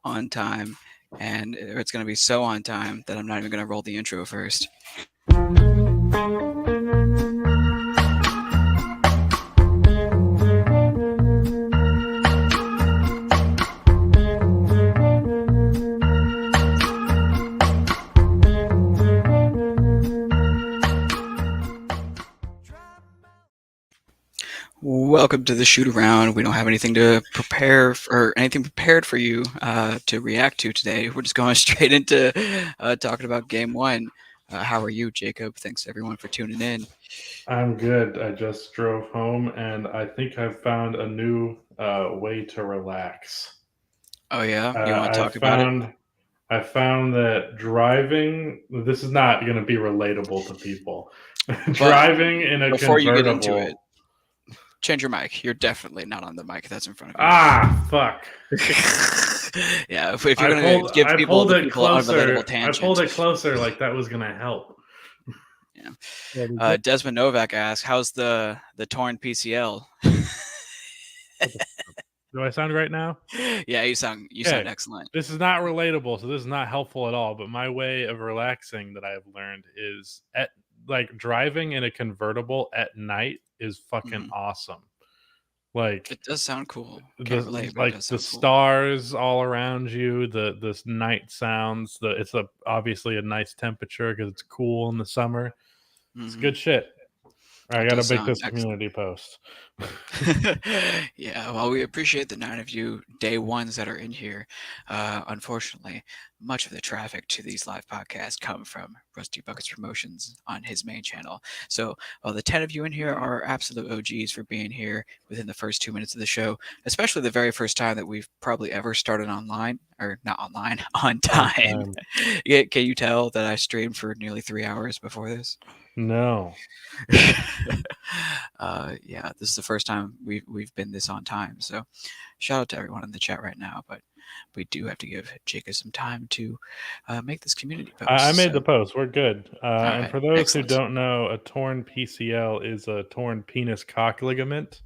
on time, and it's going to be so on time that I'm not even going to roll the intro first. Welcome to the Shootaround. We don't have anything to prepare or anything prepared for you to react to today. We're just going straight into talking about Game 1. How are you, Jacob? Thanks everyone for tuning in. I'm good. I just drove home and I think I've found a new way to relax. Oh yeah, you want to I talk about it? found I found that driving, this is not going to be relatable to people. But Driving in a before you get into it, convertible. change your mic. You're definitely not on the mic that's in front of you. Ah, fuck. Yeah, if you're I gonna pulled give I people pulled the it people unrelatable closer. I tangent. pulled it closer like that was going to help. Yeah. Desmond Novak asks, "How's the torn PCL?" Do I sound right now? Yeah, you sound Okay. excellent. This is not relatable, so this is not helpful at all. But my way of relaxing that I've learned is driving in a convertible at night is fucking Mhm. awesome. Like It does sound cool. Can't the relate, but it like does the sound cool. stars all around you, the night sounds. It's obviously a nice temperature because it's cool in the summer. It's Mhm. good shit. I It got to does make sound this excellent. community post. Yeah, well, we appreciate the 9 of you day ones that are in here. Unfortunately, much of the traffic to these live podcasts come from Rusty Buckets Promotions on his main channel. So, while the 10 of you in here are absolute OGs for being here within the first 2 minutes of the show, especially the very first time that we've probably ever started online, or not online, on On time. time. Yeah, can you tell that I streamed for nearly 3 hours before this? No. Yeah, this is the first time we've been this on time. So shout out to everyone in the chat right now. But we do have to give Jacob some time to make this community I post. made the So post. We're good. all And right, for those who excellent. don't know, a torn PCL is a torn penis cock ligament.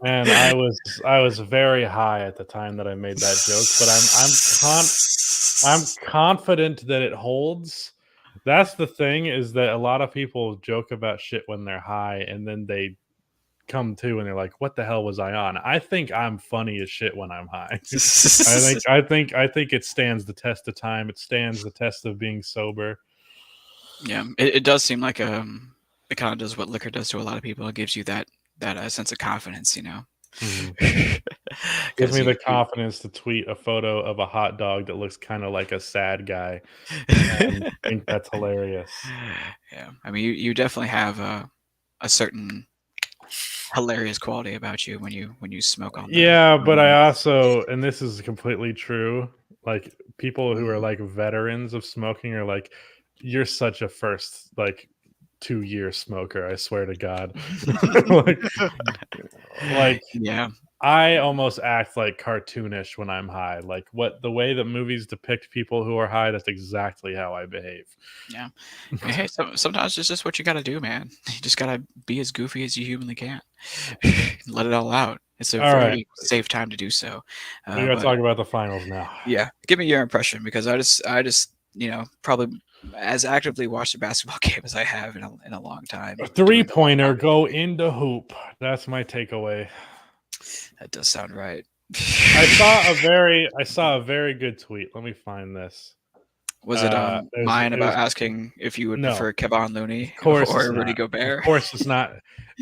And I was very high at the time that I made that joke, but I'm confident that it holds. That's the thing, is that a lot of people joke about shit when they're high and then they come to and they're like, "What the hell was I on?" I think I'm funny as shit when I'm high. I think it stands the test of time. It stands the test of being sober. Yeah, it does seem like it kind of does what liquor does to a lot of people. It gives you that sense of confidence, you know. Mhm. Gives Because me the you confidence to tweet a photo of a hot dog that looks kinda like a sad guy, and think that's hilarious. yeah, I mean you definitely have a certain hilarious quality about you when you smoke on Yeah, the but I mic. also, and this is completely true, like, people who are, Mhm. like, veterans of smoking are like, "You're such a first, like, 2-year smoker, I swear to God." Like like, Yeah, I almost act, like, cartoonish when I'm high, like, the way that movies depict people who are high, that's exactly how I behave. yeah. I mean, hey, sometimes it's just what you gotta do, man. You just gotta be as goofy as you humanly can. Let it all out. It's a Alright, very safe time to do so. we gotta But talk about the finals now. yeah, give me your impression because I just probably as actively watched a basketball game as I have in a long time A doing the live three-pointer, podcast. go into hoop. That's my takeaway. That does sound right. I saw a very good tweet. Let me find this. Was it There's mine it about was asking if you would No, prefer Kevon of Looney course it's or Rudy not. Of Gobert? course it's not.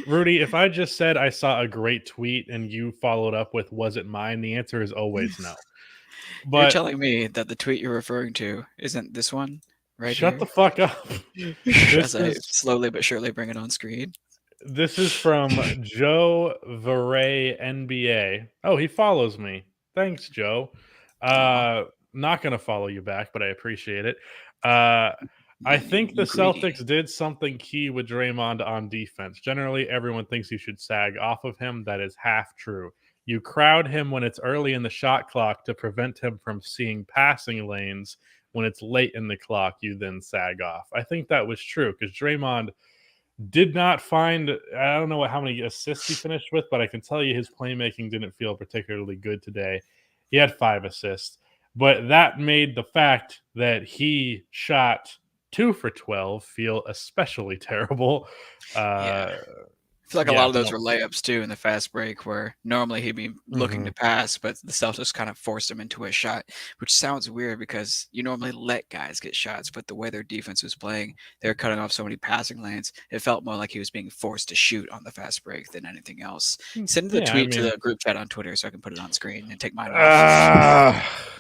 Rudy, if I just said I saw a great tweet and you followed up with, "Was it mine?" The answer is always no. You're But telling me that the tweet you're referring to isn't this one right shut the here? fuck up. This As I is slowly but surely bring it on screen. this is from Joe Veray NBA. Oh, he follows me. Thanks, Joe. Aw, Uh, not gonna follow you back, but I appreciate it. Uh, I think the you greedy. Celtics did something key with Draymond on defense. Generally, everyone thinks you should sag off of him. That is half true. You crowd him when it's early in the shot clock to prevent him from seeing passing lanes. When it's late in the clock, you then sag off. I think that was true because Draymond did not find, I don't know how many assists he finished with, but I can tell you his playmaking didn't feel particularly good today. He had 5 assists, but that made the fact that he shot 2 for 12 feel especially terrible. Yeah. Uh, I feel like a lot yeah, of those no. were layups too in the fast break, where normally he'd be looking to Mhm. pass, but the Celtics kind of forced him into a shot, which sounds weird because you normally let guys get shots, but the way their defense was playing, they were cutting off so many passing lanes. It felt more like he was being forced to shoot on the fast break than anything else. Send the Yeah, I tweet to mean, the group chat on Twitter so I can put it on screen and take mine off. ah,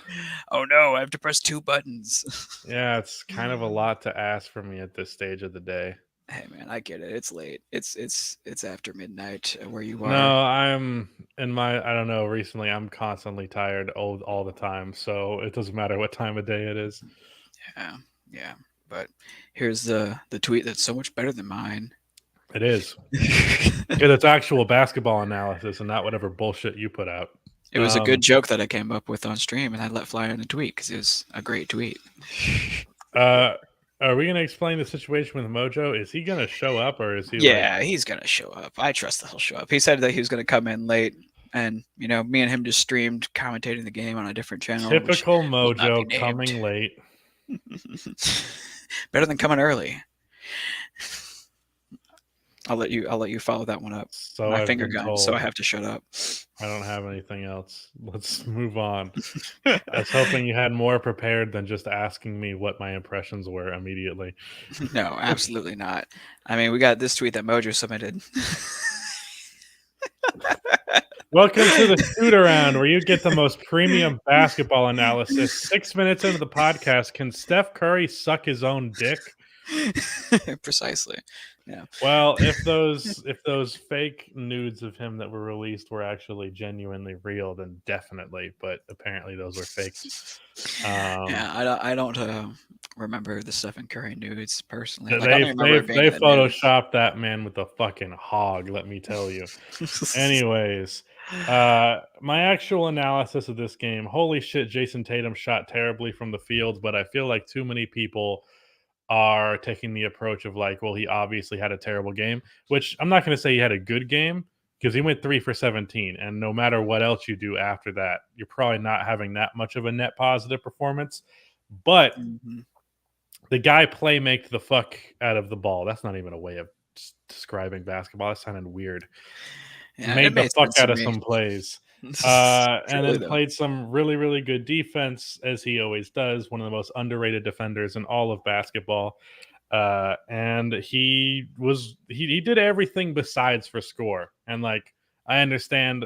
Oh no, I have to press two buttons. yeah, it's kind of a lot to ask from me at this stage of the day. Hey man, I get it. It's late. It's after midnight where you are. No, I'm in my I don't know, recently I'm constantly tired all the time, so it doesn't matter what time of day it is. Yeah, yeah. But here's the tweet that's so much better than mine. It is. 'Cause it's actual basketball analysis and not whatever bullshit you put out. It was a good Um, joke that I came up with on stream, and I let fly on the tweet because it was a great tweet. uh, are we gonna explain the situation with Mojo? Is he gonna show up or is he like Yeah, he's gonna show up. I trust that he'll show up. He said that he was gonna come in late, and me and him just streamed commentating the game on a different channel, which typical will not be Mojo named. coming late? Better than coming early. I'll let you follow that one up. So My I've finger been gun, so I told. have to shut up. I don't have anything else. Let's move on. I was hoping you had more prepared than just asking me what my impressions were immediately. No, absolutely not. I mean, we got this tweet that Mojo submitted. Welcome to the Shootaround, where you get the most premium basketball analysis. 6 minutes into the podcast, can Steph Curry suck his own dick? Precisely. Yeah. Well, if those fake nudes of him that were released were actually genuinely real, then definitely. But apparently, those were faked. Yeah, I don't remember the Stephen Curry nudes personally. Like I They don't remember they it being they in the news. photoshopped that man with a fucking hog. Let me tell you. Anyways, my actual analysis of this game. Holy shit, Jason Tatum shot terribly from the field, but I feel like too many people are taking the approach of like, well, he obviously had a terrible game, which I'm not going to say he had a good game because he went 3 for 17. And no matter what else you do after that, you're probably not having that much of a net positive performance. But Mhm. the guy play make the fuck out of the ball. That's not even a way of describing basketball. That sounded weird. Yeah, it Made the made fuck sense to out of me. some plays. And Truly then though. played some really, really good defense, as he always does. One of the most underrated defenders in all of basketball. And he did everything besides for score. And like I understand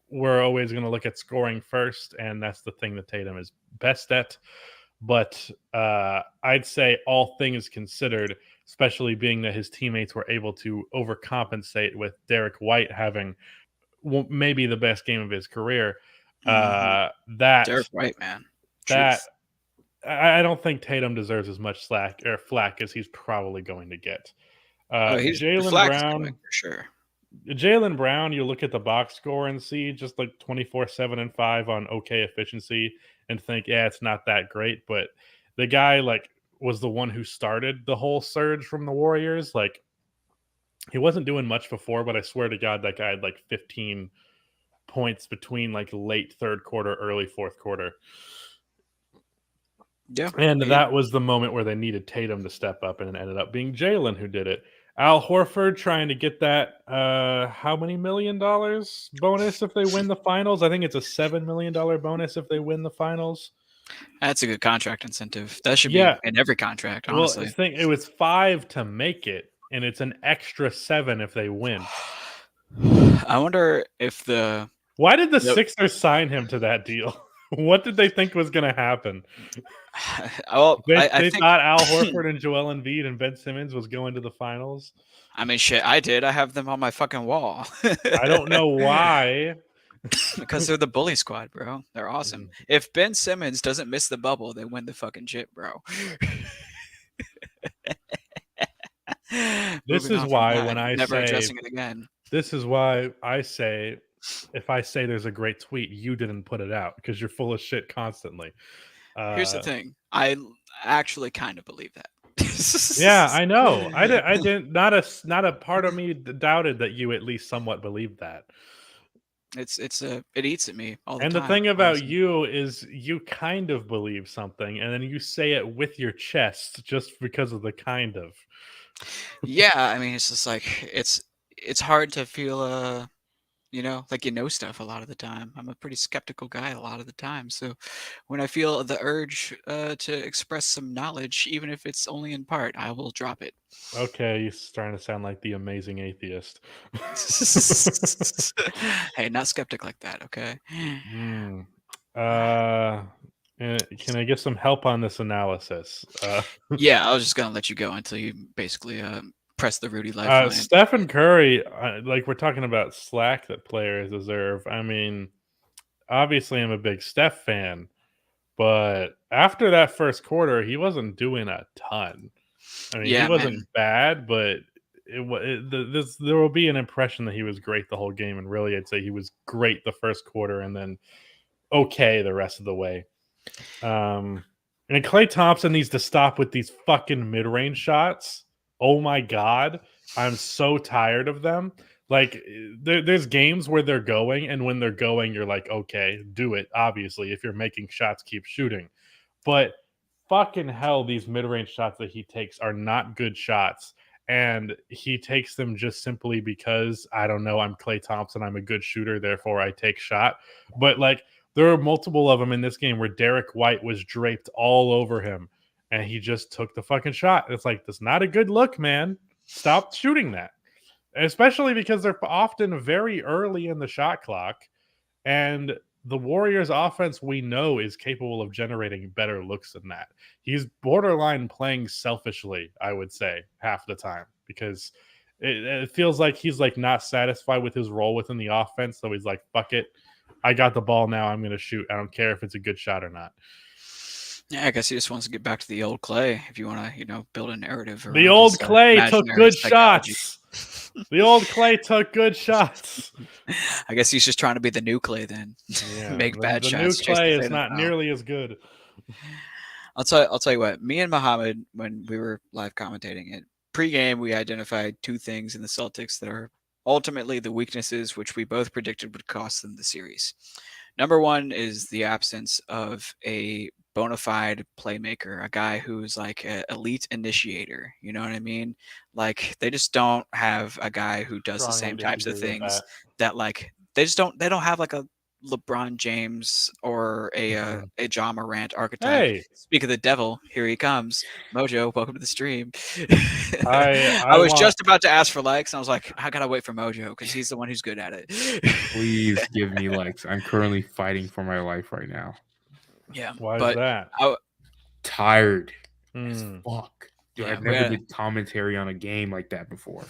we're always going to look at scoring first, and that's the thing that Tatum is best at. But I'd say all things considered, especially being that his teammates were able to overcompensate with Derek White having maybe the best game of his career. Mhm. That Derek White, man. that Truth. I don't think Tatum deserves as much slack or flack as he's probably going to get. Oh, he's the Jalen flag is coming Brown, for sure. You look at the box score and see just like 24, 7, and 5 on okay efficiency and think, yeah, it's not that great. But the guy like was the one who started the whole surge from the Warriors. Like he wasn't doing much before, but I swear to God, that guy had like 15 points between like late third quarter, early fourth quarter. Yeah. And He, that was the moment where they needed Tatum to step up, and it ended up being Jalen who did it. Al Horford trying to get that how many $1 million bonus if they win the finals? I think it's a $7 million bonus if they win the finals. that's a good contract incentive. That should be Yeah, in every contract, well, I honestly. think it was 5 to make it, and it's an extra 7 if they win. I wonder if the Why did the Yep. Sixers sign him to that deal? What did they think was going to happen? well, I They think thought Al Horford and Joel Embiid and Ben Simmons was going to the finals. I mean shit, I did. I have them on my fucking wall. I don't know why. Because they're the bully squad, bro. They're awesome. Mm. If Ben Simmons doesn't miss the bubble, they win the fucking chip, bro. This Moving is on from why that, when I never say addressing it again. this is why I say if I say there's a great tweet, you didn't put it out because you're full of shit constantly. Here's the Uh, thing. I actually kind of believe that. yeah, I know. I didn't. Not a part of me doubted that you at least somewhat believed that. it eats at me all the And the time, thing about honestly. you is you kind of believe something, and then you say it with your chest just because of the kind of. Yeah, I mean, it's just like it's hard to feel like stuff a lot of the time. I'm a pretty skeptical guy a lot of the time. So when I feel the urge to express some knowledge, even if it's only in part, I will drop it. Okay, you're starting to sound like the amazing atheist. Hey, not skeptic like that, okay? Hmm. Uh, can I get some help on this analysis? Yeah, I was just gonna let you go until you basically press the Rudy lifeline. Stephen Curry, like we're talking about slack that players deserve. I mean, obviously, I'm a big Steph fan, but after that first quarter, he wasn't doing a ton. I mean, he Yeah, man. wasn't bad, but there will be an impression that he was great the whole game, and really, I'd say he was great the first quarter, and then okay the rest of the way. Um, and Clay Thompson needs to stop with these fucking mid range shots. Oh my god, I'm so tired of them. Like there's games where they're going, and when they're going, you're like, okay, do it. Obviously, if you're making shots, keep shooting. But fucking hell, these mid-range shots that he takes are not good shots. And he takes them just simply because I don't know, I'm Clay Thompson, I'm a good shooter, therefore I take shot. But like there are multiple of them in this game where Derek White was draped all over him and he just took the fucking shot. It's like that's not a good look, man. Stop shooting that. Especially because they're often very early in the shot clock and the Warriors offense we know is capable of generating better looks than that. He's borderline playing selfishly, I would say, half the time because it feels like he's like not satisfied with his role within the offense. So he's like, fuck it. I got the ball now. I'm going to shoot. I don't care if it's a good shot or not. Yeah, I guess he just wants to get back to the old Clay if you want to, build a narrative The around his old Clay took imaginary good psychology. shots. The old Clay took good shots. I guess he's just trying to be the new Clay then. Yeah, Make bad the new shots, Jason Clay is Tatum not style. nearly as good. I'll tell you what. Me and Muhammad, when we were live commentating it pregame, we identified two things in the Celtics that are ultimately the weaknesses, which we both predicted would cost them the series. Number one is the absence of a bona fide playmaker, a guy who's like an elite initiator. You know what I mean? Like they just don't have a guy who does the Strongly same types of disagree with things that. that like they don't have like a LeBron James or Mhm. a John Morant archetype. Hey, Speak of the devil, here he comes. Mojo, welcome to the stream. I I was want just about to ask for likes, and I was like, I gotta wait for Mojo because he's the one who's good at it. Please give me likes. I'm currently fighting for my life right now. Yeah, why is but that? I, Tired as Hmm. fuck. Dude, yeah, I've never did commentary on a game like that before.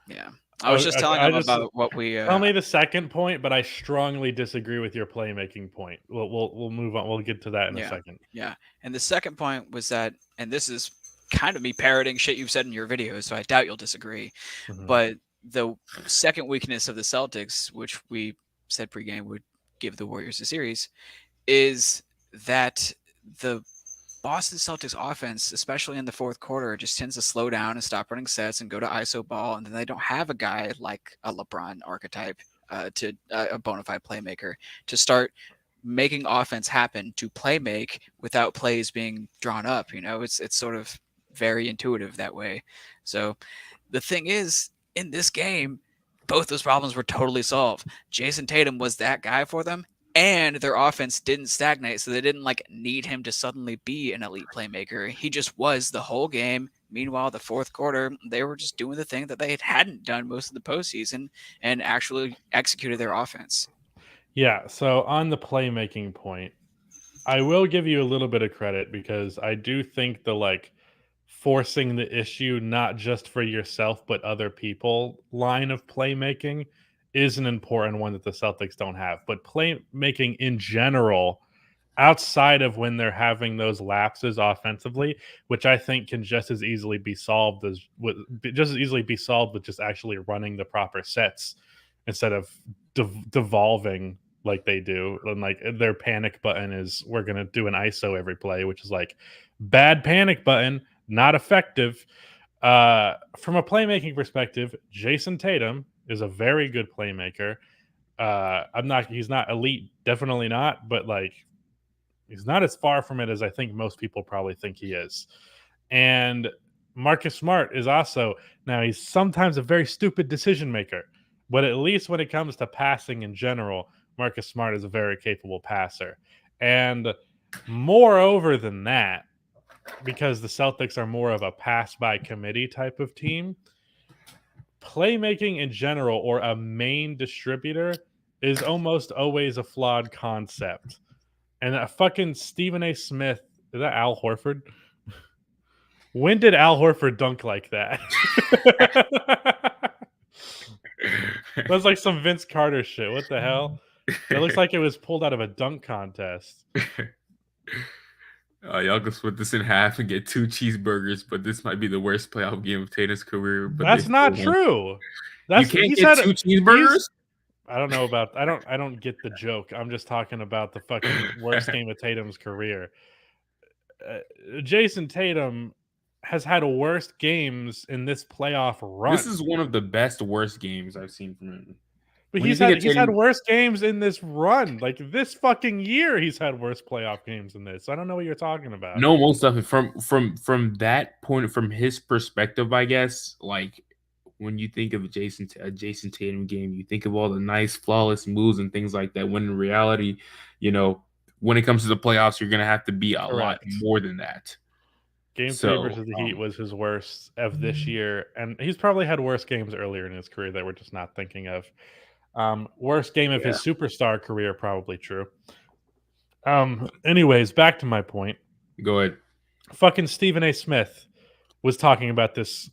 yeah. I was Oh, just okay, telling him about what we. tell me the second point, but I strongly disagree with your playmaking point. We'll move on. We'll get to that in a Yeah, second. yeah. And the second point was that, and this is kind of me parroting shit you've said in your videos, so I doubt you'll disagree. Mhm. But the second weakness of the Celtics, which we said pregame would give the Warriors a series, is that the Boston Celtics offense, especially in the fourth quarter, just tends to slow down and stop running sets and go to ISO ball, and then they don't have a guy like a LeBron archetype to a bona fide playmaker to start making offense happen to play make without plays being drawn up. It's sort of very intuitive that way. So the thing is, in this game, both those problems were totally solved. Jason Tatum was that guy for them, and their offense didn't stagnate, so they didn't like need him to suddenly be an elite playmaker. He just was the whole game. Meanwhile, the fourth quarter, they were just doing the thing that they hadn't done most of the postseason and actually executed their offense. Yeah. So on the playmaking point, I will give you a little bit of credit because I do think the like forcing the issue not just for yourself but other people line of playmaking is an important one that the Celtics don't have. But playmaking in general, outside of when they're having those lapses offensively, which I think can just as easily be solved just as easily be solved with just actually running the proper sets instead of devolving like they do. And like their panic button is we're gonna do an ISO every play, which is like bad panic button, not effective. From a playmaking perspective, Jason Tatum is a very good playmaker. He's not elite, definitely not, but like he's not as far from it as I think most people probably think he is. And Marcus Smart is also, now he's sometimes a very stupid decision maker, but at least when it comes to passing in general, Marcus Smart is a very capable passer. And moreover than that, because the Celtics are more of a pass by committee type of team, playmaking in general or a main distributor is almost always a flawed concept. And a fucking Stephen A. Smith, is that Al Horford? When did Al Horford dunk like that? That's like some Vince Carter shit. What the hell? It looks like it was pulled out of a dunk contest. Y'all can split this in half and get 2 cheeseburgers, but this might be the worst playoff game of Tatum's career. But That's not true. You can't get 2 cheeseburgers? I don't know about. I don't get the joke. I'm just talking about the fucking worst game of Tatum's career. Jason Tatum has had worse games in this playoff run. This is one of the best worst games I've seen from him. But he's had worse games in this run. Like this fucking year, he's had worse playoff games than this. I don't know what you're talking about. No, most definitely from that point, from his perspective, I guess. Like when you think of a Jason Tatum game, you think of all the nice, flawless moves and things like that. When in reality, when it comes to the playoffs, you're gonna have to be a lot more than that. Game 3 versus the Heat was his worst of this year, and he's probably had worse games earlier in his career that we're just not thinking of. Worst game of his superstar career, probably true. Anyways, back to my point. Go ahead. Fucking Stephen A. Smith was talking about this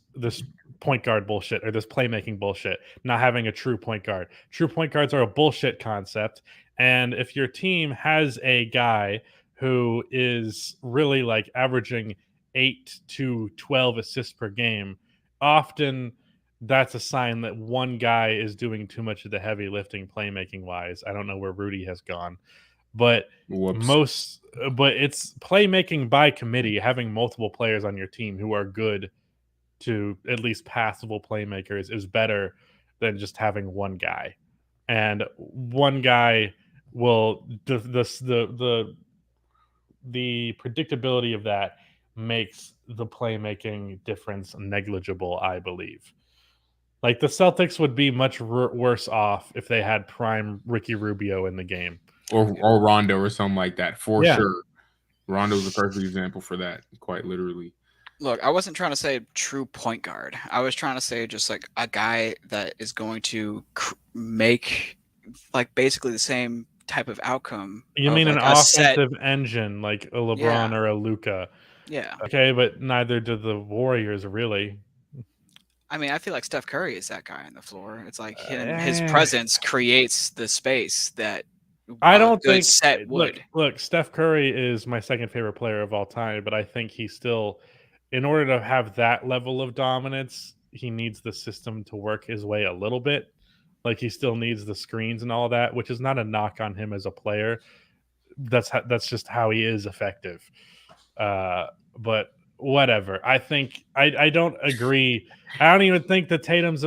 point guard bullshit, or this playmaking bullshit, not having a true point guard. True point guards are a bullshit concept, and if your team has a guy who is really like averaging 8 to 12 assists per game, often that's a sign that one guy is doing too much of the heavy lifting playmaking wise. I don't know where Rudy has gone, but it's playmaking by committee. Having multiple players on your team who are good to at least passable playmakers is better than just having one guy. And one guy will the predictability of that makes the playmaking difference negligible, I believe. Like the Celtics would be much worse off if they had prime Ricky Rubio in the game, or Rondo or something like that. For sure, Rondo's a perfect example for that. Quite literally. Look, I wasn't trying to say true point guard. I was trying to say just like a guy that is going to make like basically the same type of outcome. You mean like an offensive engine like a LeBron or a Luka? Yeah. Okay, but neither do the Warriors really. I mean, I feel like Steph Curry is that guy on the floor. It's like his presence creates the space that I don't think set would. Look, Steph Curry is my second favorite player of all time, but I think he still, in order to have that level of dominance, he needs the system to work his way a little bit. Like he still needs the screens and all that, which is not a knock on him as a player. That's just how he is effective. But whatever. I think I don't agree. I don't even think that Tatum is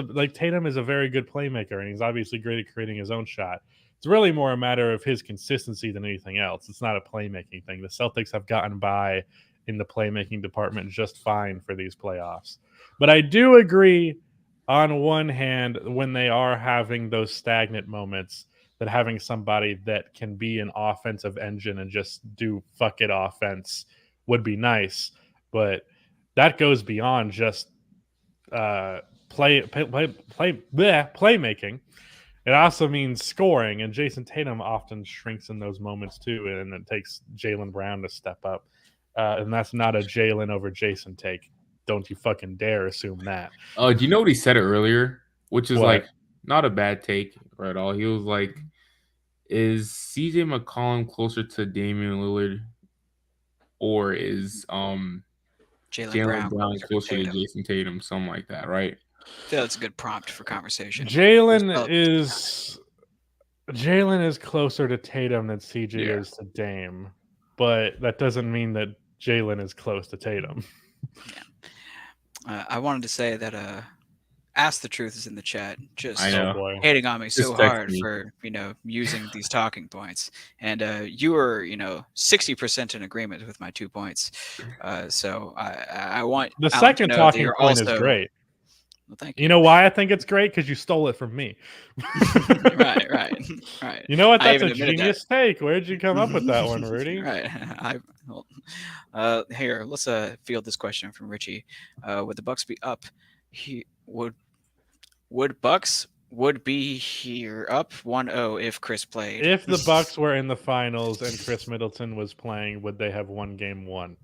a very good playmaker, and he's obviously great at creating his own shot. It's really more a matter of his consistency than anything else. It's not a playmaking thing. The Celtics have gotten by in the playmaking department just fine for these playoffs. But I do agree on one hand when they are having those stagnant moments that having somebody that can be an offensive engine and just do fuck it offense would be nice. But that goes beyond just playmaking. It also means scoring, and Jason Tatum often shrinks in those moments too, and it takes Jaylen Brown to step up. And that's not a Jaylen over Jason take. Don't you fucking dare assume that. Oh, do you know what he said earlier? Which is like not a bad take at all. He was like, "Is CJ McCollum closer to Damian Lillard, or is Jaylen Brown closer to Jason Tatum?" Something like that, right? I feel that's a good prompt for conversation. Jaylen is closer to Tatum than CJ is to Dame, but that doesn't mean that Jaylen is close to Tatum. Yeah. I wanted to say that Ask the Truth is in the chat, I just know. boy. hating on me so Just text hard me. for using these talking points. And you were 60% in agreement with my 2 points. So I want The Alec to second know that talking you're point is also. great. Well, thank You you. know why I think it's great? Because you stole it from me. right. You know what? I That's a even admitted that. genius take. Where'd you come up with that one, Rudy? Right. Here, let's field this question from Richie. Would the Bucks be up? He would Bucks would be here up 1-0 if Chris played. If the Bucks were in the finals and Chris Middleton was playing, would they have won game one?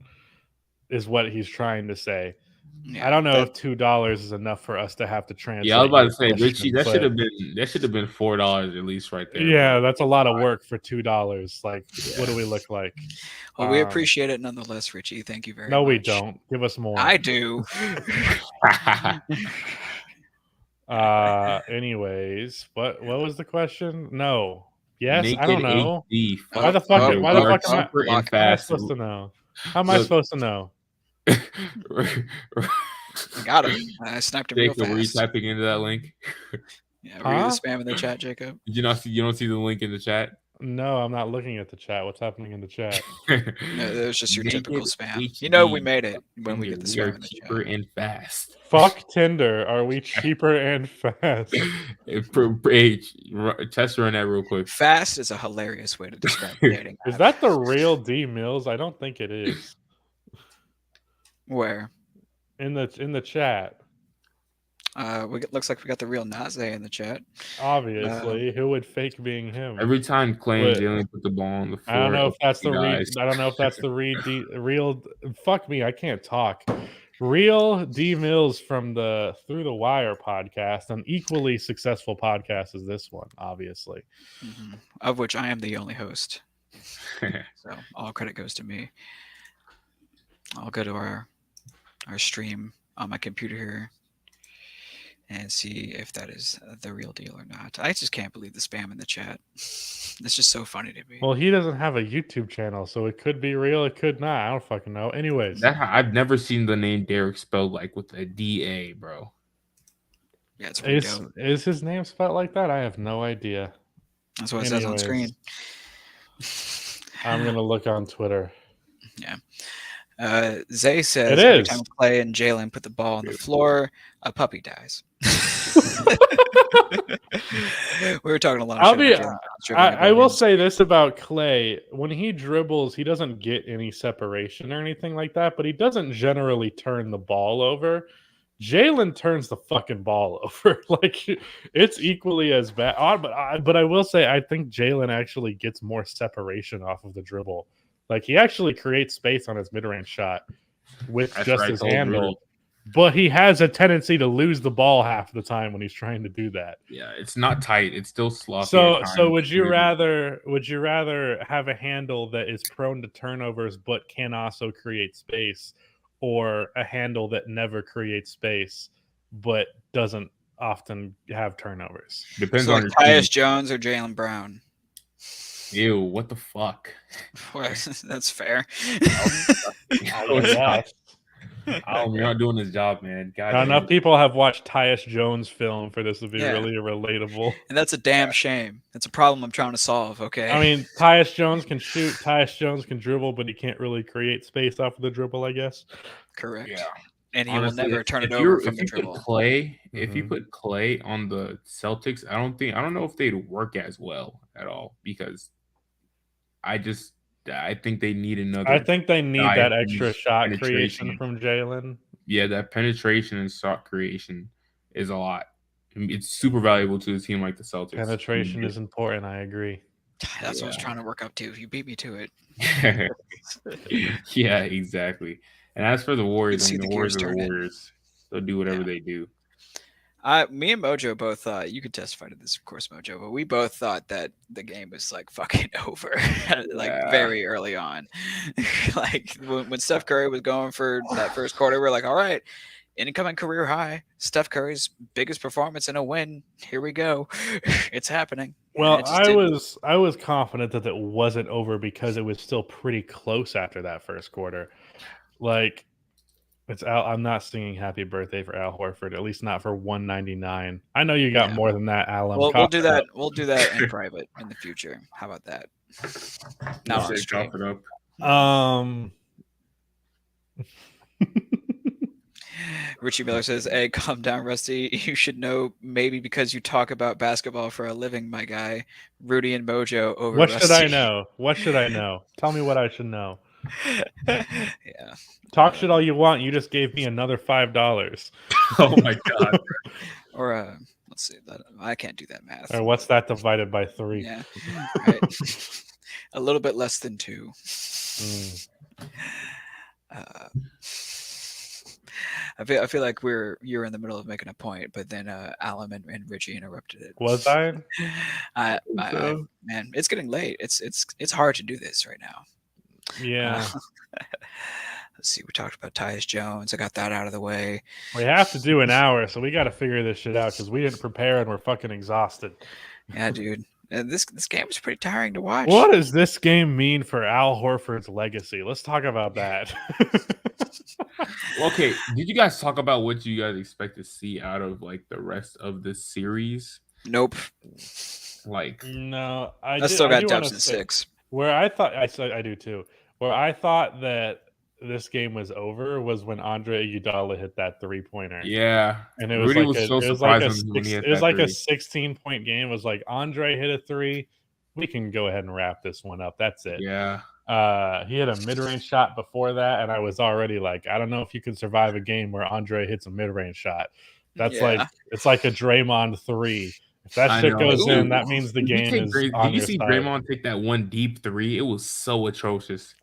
Is what he's trying to say. Yeah, I don't know if $2 is enough for us to have to translate. Yeah, I was about to say, your Richie, question, that should have been $4 at least right there. yeah, bro. that's a lot of work for $2. Like, what do we look like? Well, we appreciate it nonetheless, Richie. Thank you very much. No, we don't. Give us more. I do. Anyways, what was the question? No. Yes, I don't Naked know. HD. Why the Fuck fuck? you. Why the You are fuck am I? cheaper and How am I fast. supposed to know? How am I Look. supposed to know? I got him. I snapped him real Jacob, were you fast. typing into that link? Yeah, were you the spam in the chat, Jacob? Did you not see? You don't see the link in the chat? No, I'm not looking at the chat. What's happening in the chat? No, it was just your typical Naked spam. We HD. made it when we get the We are spam in the cheaper chat. and fast. Fuck Tinder. Are we cheaper and fast? Test run that real quick. Fast is a hilarious way to describe dating. Is that the real D Mills? I don't think it is. Where? In the chat. Looks like we got the real Naze in the chat. Obviously, who would fake being him? Every time Clay and Jalen put the ball on the floor, I don't know if that's the guys. I don't know if that's the real. Fuck me, I can't talk. Real D Mills from the Through the Wire podcast, an equally successful podcast as this one, obviously. Mm-hmm. Of which I am the only host. So all credit goes to me. I'll go to our stream on my computer here and see if that is the real deal or not. I just can't believe the spam in the chat. It's just so funny to me. Well, he doesn't have a YouTube channel, so it could be real, it could not. I don't fucking know. Anyways, I've never seen the name Derek spelled like with a DA, bro. Yeah, it's pretty dope. Is his name spelled like that? I have no idea. That's what it says on screen. I'm gonna look on Twitter. Yeah. Zay says It every is. time Clay and Jalen put the ball on the floor, a puppy dies. We were talking a lot of shit about Jalen. I will say this about Clay. When he dribbles, he doesn't get any separation or anything like that, but he doesn't generally turn the ball over. Jalen turns the fucking ball over. Like, it's equally as bad. But I will say, I think Jalen actually gets more separation off of the dribble. Like, he actually creates space on his mid-range shot with just his handle. But he has a tendency to lose the ball half the time when he's trying to do that. Yeah, it's not tight. It's still sloppy. So would you rather have a handle that is prone to turnovers but can also create space, or a handle that never creates space but doesn't often have turnovers? Depends on your Tyus team. Jones or Jalen Brown. Ew, what the fuck? Well, that's fair. You're not doing his job, man. Not enough people have watched Tyus Jones film for this to be really relatable. And that's a damn shame. That's a problem I'm trying to solve, okay? I mean, Tyus Jones can shoot, Tyus Jones can dribble, but he can't really create space off of the dribble, I guess. Correct. Yeah. And he will never turn it over from the dribble. If you put Clay on the Celtics, I don't know if they'd work as well at all, because I think they need another. I think they need that extra shot creation from Jalen. Yeah, that penetration and shot creation is a lot. It's super valuable to a team like the Celtics. Penetration is important. I agree. That's what I was trying to work up to. You beat me to it. Yeah, exactly. And as for the Warriors, the Warriors are the Warriors. They'll do whatever they do. Me and Mojo both thought, you could testify to this, of course, Mojo, but we both thought that the game was like fucking over, very early on. Like when Steph Curry was going for that first quarter, we're like, all right, incoming career high, Steph Curry's biggest performance in a win. Here we go. It's happening. Well, I was confident that it wasn't over because it was still pretty close after that first quarter. Like, It's Al. I'm not singing "Happy Birthday" for Al Horford. At least not for $199. I know you got more than that, Al. We'll do that. We'll do that in private in the future. How about that? Not on stream. Cough it up. Richie Miller says, "Hey, calm down, Rusty. You should know maybe because you talk about basketball for a living, my guy. Rudy and Mojo over What Rusty." should I know? What should I know? Tell me what I should know. Yeah. Talk shit all you want. You just gave me another $5. Oh my god. Or let's see. I can't do that math. Or what's that divided by 3? Yeah. Right. A little bit less than 2. I feel like you're in the middle of making a point, but then Alan and Richie interrupted it. Was I? Man, it's getting late. It's hard to do this right now. Yeah. Let's see. We talked about Tyus Jones. I got that out of the way. We have to do an hour, so we got to figure this shit out because we didn't prepare and we're fucking exhausted. Yeah, dude. This game is pretty tiring to watch. What does this game mean for Al Horford's legacy? Let's talk about that. Okay, did you guys talk about what you guys expect to see out of like the rest of this series? Nope. Like, no, I still got Dubs in 6. Where I thought I do too. Where I thought that this game was over was when Andre Iguodala hit that 3-pointer. Yeah, and it was Rudy like was so it was surprised like when he hit it was that like a 3. 16-point game. It was like Andre hit a 3. We can go ahead and wrap this one up. That's it. Yeah. He hit a mid-range shot before that, and I was already like, I don't know if you can survive a game where Andre hits a mid-range shot. That's like it's like a Draymond 3. If that shit goes in, that means the game is on Did you see side. Draymond take that one deep 3? It was so atrocious.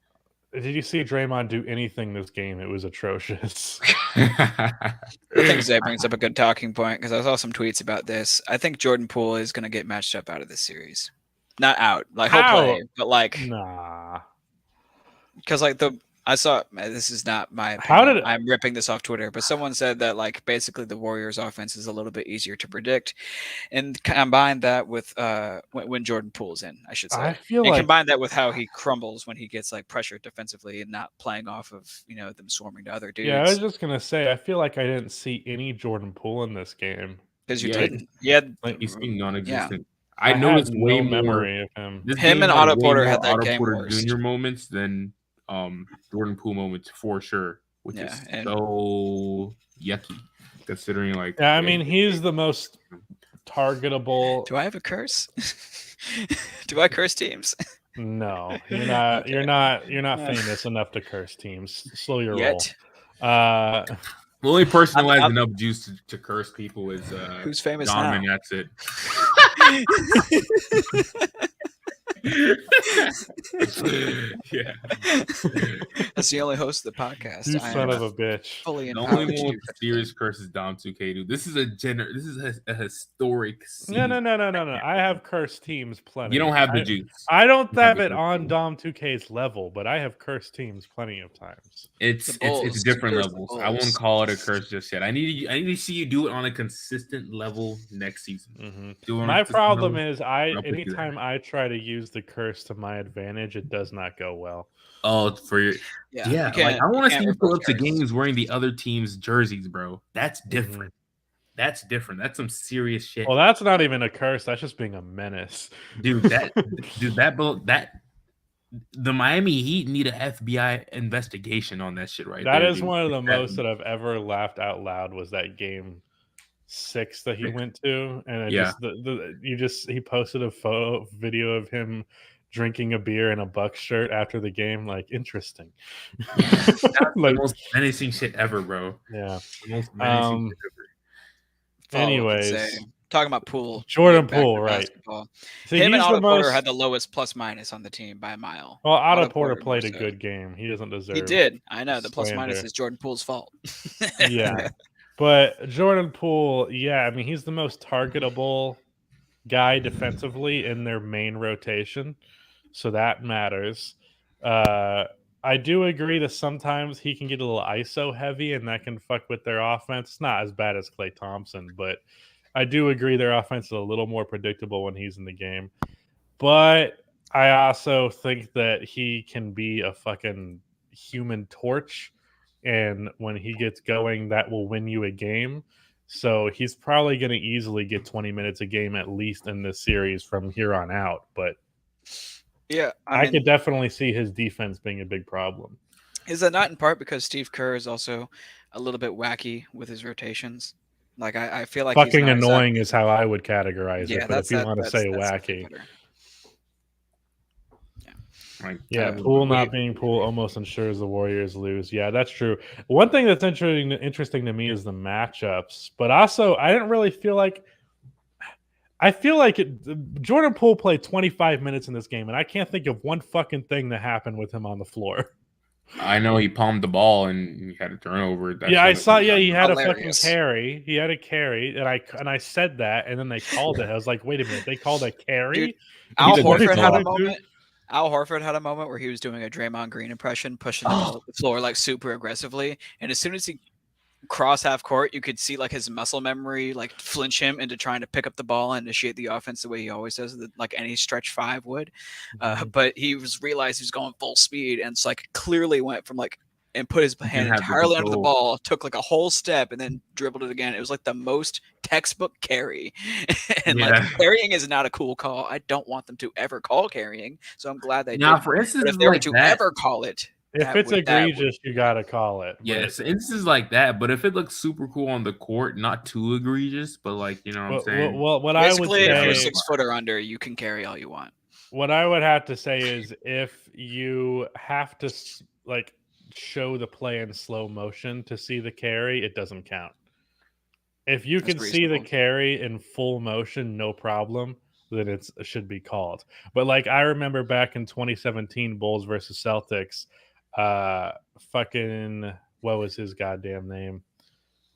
Did you see Draymond do anything this game? It was atrocious. I think Zay brings up a good talking point because I saw some tweets about this. I think Jordan Poole is going to get matched up out of this series. Not out. Like, he'll play, but like... Nah. Because like I saw, this is not my opinion. I'm ripping this off Twitter, but someone said that like basically the Warriors offense is a little bit easier to predict, and combine that with when Jordan Poole's in, I should say. I feel like combine that with how he crumbles when he gets like pressured defensively and not playing off of them swarming to other dudes. Yeah, I was just gonna say I feel like I didn't see any Jordan Poole in this game because you didn't. Yeah, he's being non-existent. Yeah. I noticed way no more memory of him. Him and Otto Porter had that Otto game Porter worst. Junior moments than Jordan Poole moments for sure, which is so yucky considering like. Yeah, I mean he's the most targetable. Do I have a curse? Do I curse teams? No, you're not. Okay. You're not famous enough to curse teams. Slow your roll. The only person who has enough juice to curse people is who's famous Donovan, now. That's it. Yeah, that's the only host of the podcast. You son of a bitch. Fully the only one with serious curse is Dom 2K, dude. This is a historic season. No. I have cursed teams plenty. You don't have the juice. I don't have it on Dom 2K's level, but I have cursed teams plenty of times. It's different levels. I won't call it a curse just yet. I need to see you do it on a consistent level next season. Mm-hmm. My problem is anytime I try to use the curse to my advantage, it does not go well. Oh, for your yeah. Like, I want to see you pull up to games wearing the other team's jerseys, bro. That's different. That's different. That's some serious shit. Well, that's not even a curse. That's just being a menace, dude. That the Miami Heat need a FBI investigation on that shit right there. That is dude. One of the most that I've ever laughed out loud was that game 6 that he went to, and he posted a video of him drinking a beer in a Bucks shirt after the game. Like, interesting. That's like, the most menacing shit ever, bro. Yeah, the most menacing shit ever. Anyways, talking about Poole, Jordan Poole, right? See, him and Otto Porter had the lowest plus minus on the team by a mile. Well, Otto Porter played a good game. He doesn't deserve. He did. I know the plus minus is Jordan Poole's fault. Yeah, but Jordan Poole, I mean, he's the most targetable guy defensively in their main rotation, so that matters. I do agree that sometimes he can get a little ISO heavy, and that can fuck with their offense. It's not as bad as Klay Thompson, but I do agree their offense is a little more predictable when he's in the game. But I also think that he can be a fucking human torch and when he gets going, that will win you a game. So he's probably going to easily get 20 minutes a game at least in this series from here on out. But Yeah, I I mean, could definitely see his defense being a big problem. is that not in part because Steve Kerr is also a little bit wacky with his rotations? Like I feel like he's Fucking not annoying exactly. is how I would categorize it. Yeah, But if you want to say that's wacky, better. Like, yeah, Um, Poole wait, not being Poole almost ensures the Warriors lose. Yeah, that's true. One thing that's interesting to me is the matchups, but also I didn't really feel like. I feel like Jordan Poole played 25 minutes in this game, and I can't think of one fucking thing that happened with him on the floor. I know he palmed the ball and he had a turnover. That's Yeah, the I only saw. thing Yeah, I he know. had a fucking Hilarious. carry. He had a carry, and I said that, and then they called it. I was like, wait a minute, they called a carry. Dude, in Al took a Horford had a 2022? moment. Al Horford had a moment where he was doing a Draymond Green impression, pushing the ball up the floor like super aggressively, and as soon as he crossed half court, you could see like his muscle memory like flinch him into trying to pick up the ball and initiate the offense the way he always does, like any stretch five would. Mhm. But he realized he was going full speed, and it's like clearly went from like and put his hand didn't have the entirely under the control. ball, took like a whole step, and then dribbled it again. It was like the most textbook carry. And like Yeah. carrying is not a cool call. I don't want them to ever call carrying, so I'm glad they Now, did. for But instances if they were like to that, ever call it, If it's egregious, you gotta call it. yes, instances like that. But if it looks super cool on the court, not too egregious, but like, you know what I'm saying? What I would basically, if you're say, 6 foot or under, you can carry all you want. what I would have to say is, if you have to like show the play in slow motion to see the carry, it doesn't count. If you That's can see the reasonable. carry in full motion, no problem, then it should be called. But like I remember back in 2017, Bulls versus Celtics, fucking what was his goddamn name?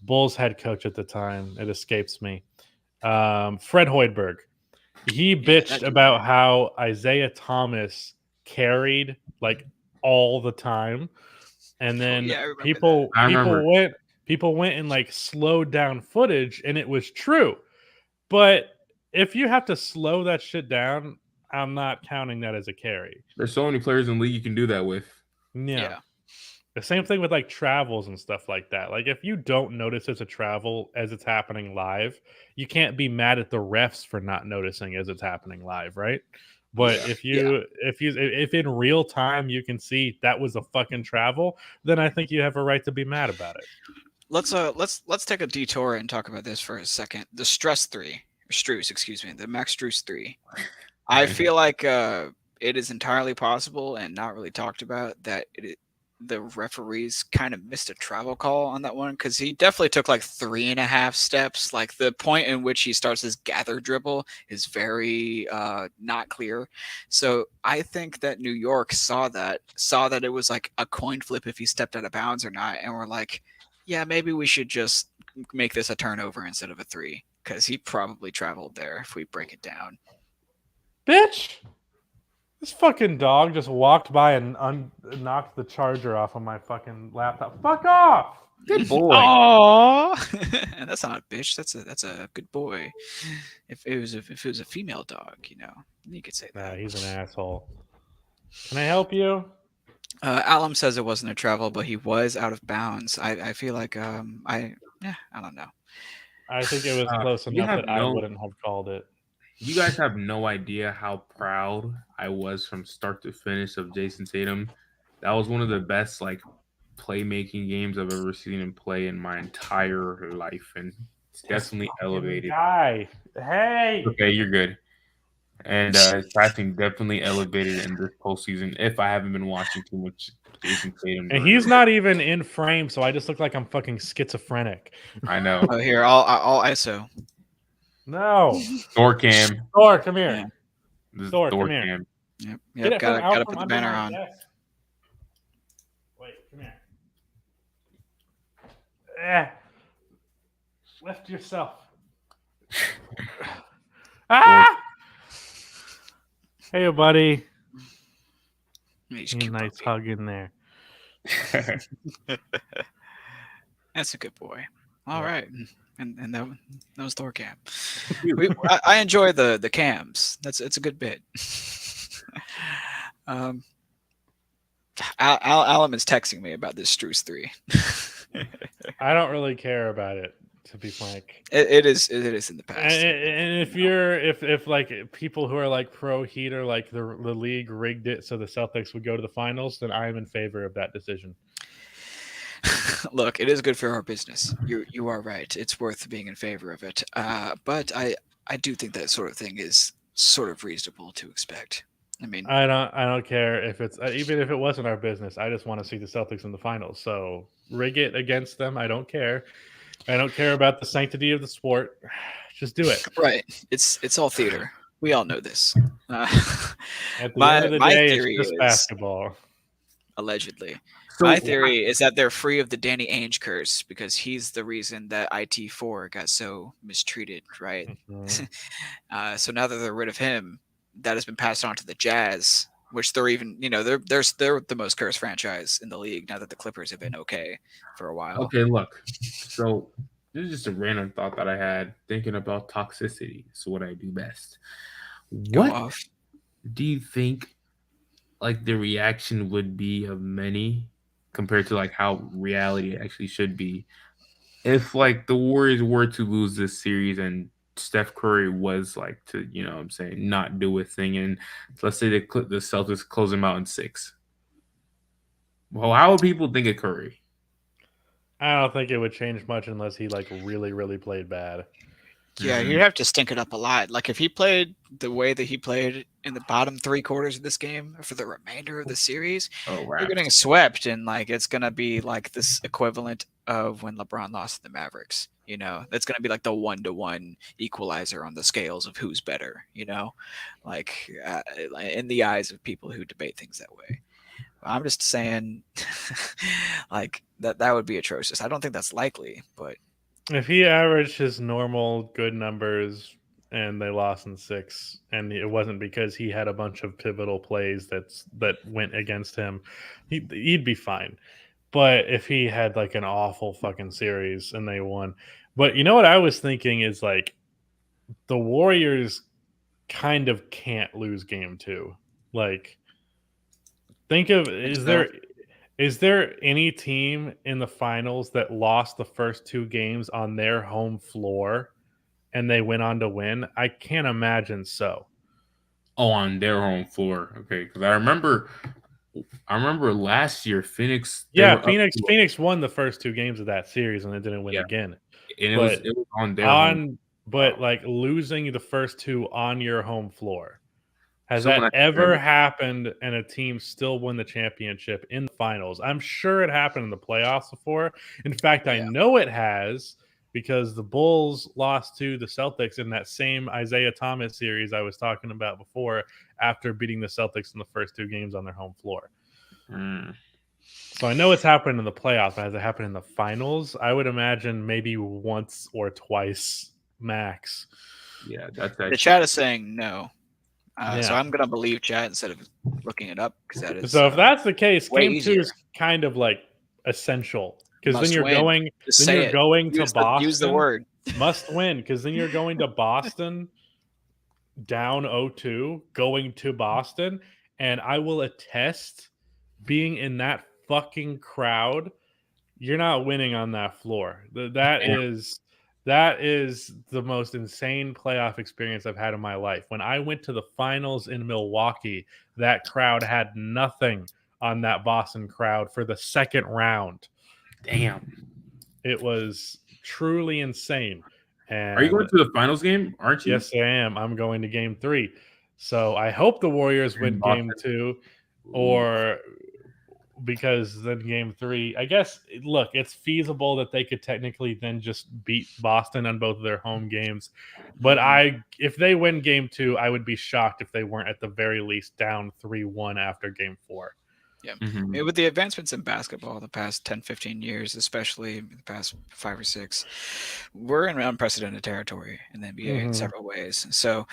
Bulls head coach at the time. It escapes me. Fred Hoiberg. He bitched about how Isaiah Thomas carried like all the time, and then yeah, I remember people went and like slowed down footage, and it was true. But if you have to slow that shit down, I'm not counting that as a carry. There's so many players in the league you can do that with. Yeah. The same thing with like travels and stuff like that. Like if you don't notice it's a travel as it's happening live, you can't be mad at the refs for not noticing as it's happening live, right? But if in real time you can see that was a fucking travel, then I think you have a right to be mad about it. Let's take a detour and talk about this for a second. The Strus, excuse me, the Max Strus 3. I feel like it is entirely possible and not really talked about that the referees kind of missed a travel call on that one, because he definitely took like 3.5 steps. Like the point in which he starts his gather dribble is very not clear. So I think that New York saw that it was like a coin flip if he stepped out of bounds or not, and we're like, yeah, maybe we should just make this a turnover instead of a 3, because he probably traveled there if we break it down. Bitch! This fucking dog just walked by and knocked the charger off of my fucking laptop. Fuck off! Good boy. Aww. And that's not a bitch. That's a good boy. If it was a female dog, you could say that. Nah, he's an asshole. Can I help you? Alum says it wasn't a travel, but he was out of bounds. I feel like I don't know. I think it was close enough that I wouldn't have called it. You guys have no idea how proud I was from start to finish of Jason Tatum. That was one of the best like playmaking games I've ever seen him play in my entire life, and it's definitely elevated. Guy. Hey. Okay, you're good. And his passing definitely elevated in this postseason. If I haven't been watching too much Jason Tatum, and he's not even in frame, so I just look like I'm fucking schizophrenic. I know. Oh, here, I'll ISO. No. Thor Cam. Thor, come here. Yeah. This is Thor, Thor come here. Cam. Yep. Gotta put the banner on. Desk. Wait, come here. Lift yourself. Ah! Hey, buddy. Nice hug in there. That's a good boy. All right. And that was Thor Cam. I enjoy the cams. It's a good bit. Alam is texting me about this Struce 3. I don't really care about it, to be frank. It is in the past. And if you're if like people who are like pro Heat or like the league rigged it so the Celtics would go to the finals, then I am in favor of that decision. Look, it is good for our business. You are right. It's worth being in favor of it. But I do think that sort of thing is sort of reasonable to expect. I mean, I don't care if it's even if it wasn't our business. I just want to see the Celtics in the finals. So rig it against them. I don't care. I don't care about the sanctity of the sport. Just do it. right? It's all theater. We all know this. Uh, At the end my of the my day, it's theory just is basketball. allegedly. So My theory is that they're free of the Danny Ainge curse because he's the reason that IT4 got so mistreated, right? Mhm. So now that they're rid of him, that has been passed on to the Jazz, which they're even, they're the most cursed franchise in the league now that the Clippers have been okay for a while. okay, look. So this is just a random thought that I had thinking about toxicity. So what I do best. Go What off. do you think like the reaction would be of many compared to like how reality actually should be if like the Warriors were to lose this series and Steph Curry was like to what I'm saying not do a thing and let's say the Celtics close him out in 6. Well, how would people think of Curry? I don't think it would change much unless he like really, really played bad. Yeah, Mm-hmm. you'd have to stink it up a lot. Like if he played the way that he played in the bottom 3 quarters of this game for the remainder of the series, Oh, they're raps. getting swept, and like it's gonna be like this equivalent of when LeBron lost to the Mavericks. That's gonna be like the 1-to-1 equalizer on the scales of who's better. Like in the eyes of people who debate things that way. I'm just saying, like that would be atrocious. I don't think that's likely, but If he averaged his normal good numbers and they lost in 6, and it wasn't because he had a bunch of pivotal plays that went against him, he'd be fine. But if he had like an awful fucking series and they won, but you know what I was thinking is like the Warriors kind of can't lose game 2. Like think of think so. is there any team in the finals that lost the first 2 games on their home floor and they went on to win? I can't imagine so. Oh, on their home floor. Okay, because I remember last year Phoenix they Yeah, were up. Phoenix won the first 2 games of that series and it didn't win Yeah, again. and it was But it was on their home. on Wow. but like losing the first 2 on your home floor. Has Someone that actually said ever that. happened and a team still won the championship in the finals? I'm sure it happened in the playoffs before. In fact, I Yeah. know it has because the Bulls lost to the Celtics in that same Isaiah Thomas series I was talking about before after beating the Celtics in the first 2 games on their home floor. Mm, So I know it's happened in the playoffs, but has it happened in the finals? I would imagine maybe once or twice max. yeah, that's The actually chat is saying no. So Yeah. I'm gonna believe chat instead of looking it up because that is So if that's the case, way game 2 easier. is kind of like essential because Must win. Just then say you're it. going to Use the Boston, word. must win because then you're going to Boston down 0-2, going to Boston, and I will attest being in that fucking crowd, you're not winning on that floor. damn. That is the most insane playoff experience I've had in my life. When I went to the finals in Milwaukee, that crowd had nothing on that Boston crowd for the second round. Damn. It was truly insane. Are you going And to the finals game? Aren't you? yes, I am. I'm going to game 3. So I hope the Warriors In win game Boston. 2 Ooh. or because then game 3, I guess, look, it's feasible that they could technically then just beat Boston on both of their home games. But if they win game 2, I would be shocked if they weren't at the very least down 3-1 after game 4. Yeah. Mhm. I mean, with the advancements in basketball the past 10, 15 years, especially the past 5 or 6, we're in unprecedented territory in the NBA in several ways. So,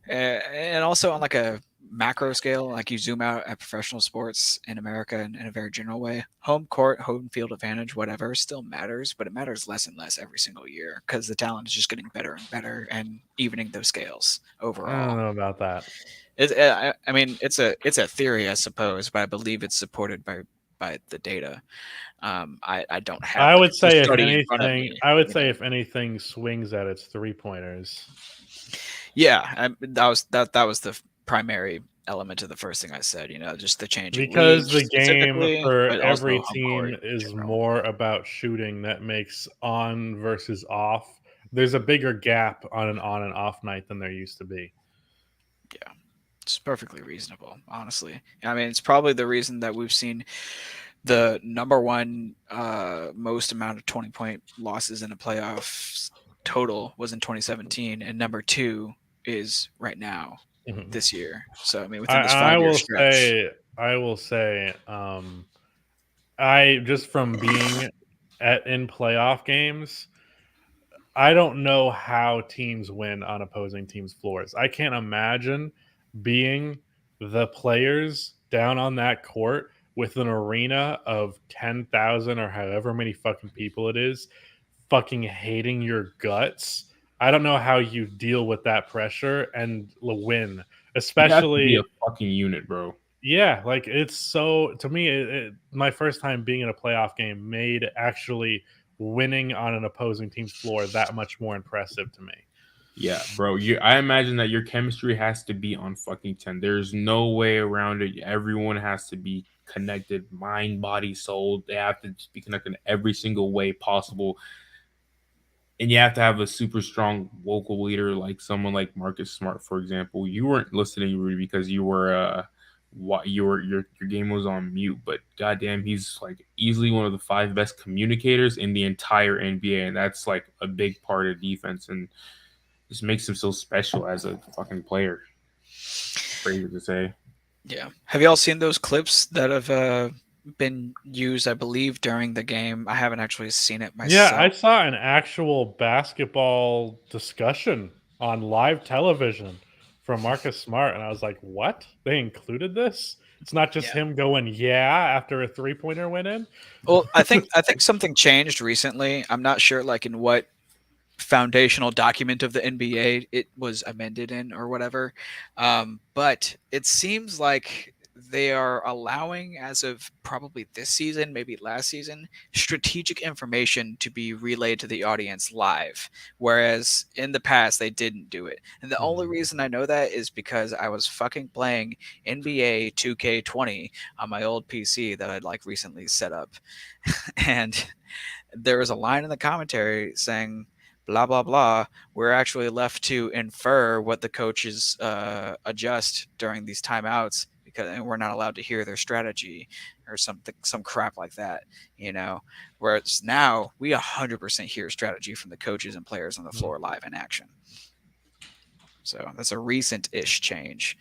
and also on like a macro scale, like you zoom out at professional sports in America in a very general way, home court, home field advantage, whatever, still matters, but it matters less and less every single year because the talent is just getting better and better and evening those scales I don't overall. know about that. I mean, it's a theory, I suppose, but I believe it's supported by the data. I don't have I like would the say study in front of me. if anything swings at its 3-pointers. Yeah, that was the primary element of the first thing I said. Just the changing Because leagues the game specifically, for but every also home team court in is general. more about shooting that makes on versus off. There's a bigger gap on an on and off night than there used to be. Yeah, it's perfectly reasonable, honestly. I mean, it's probably the reason that we've seen the number one most amount of 20-point losses in a playoffs total was in 2017, and number two is right now Mhm. this year. So I mean, within this I 5 year will stretch. say, I will say, I just from being in playoff games, I don't know how teams win on opposing teams' floors. I can't imagine being the players down on that court with an arena of 10,000 or however many fucking people it is, fucking hating your guts. I don't know how you deal with that pressure and win, You have to be especially a fucking unit, bro. yeah, like it's so to me. My first time being in a playoff game made actually winning on an opposing team's floor that much more impressive to me. Yeah, bro. I imagine that your chemistry has to be on fucking 10. There's no way around it. Everyone has to be connected, mind, body, soul. They have to just be connected in every single way possible. And you have to have a super strong vocal leader, like someone like Marcus Smart, for example. You weren't listening, Rudy, because you were your game was on mute. But goddamn, he's like easily one of the 5 best communicators in the entire NBA, and that's like a big part of defense and just makes him so special as a fucking player. Crazy to say. Yeah. Have you all seen those clips that have been used, I believe, during the game? I haven't actually seen it Yeah, I myself. saw an actual basketball discussion on live television from Marcus Smart, and I was like, "What? They included this? It's not just Yeah. him going yeah after a 3-pointer went in." Well, I think something changed recently. I'm not sure like in what foundational document of the NBA it was amended in or whatever. But it seems like they are allowing, as of probably this season, maybe last season, strategic information to be relayed to the audience live. Whereas in the past, they didn't do it. And the only Mhm. reason I know that is because I was fucking playing NBA 2K20 on my old PC that I'd like recently set up. And there was a line in the commentary saying, blah blah blah, we're actually left to infer what the coaches adjust during these timeouts because and we're not allowed to hear their strategy or something, some crap like that, whereas now we 100% hear strategy from the coaches and players on the Mhm. floor live in action. So that's a recent-ish change,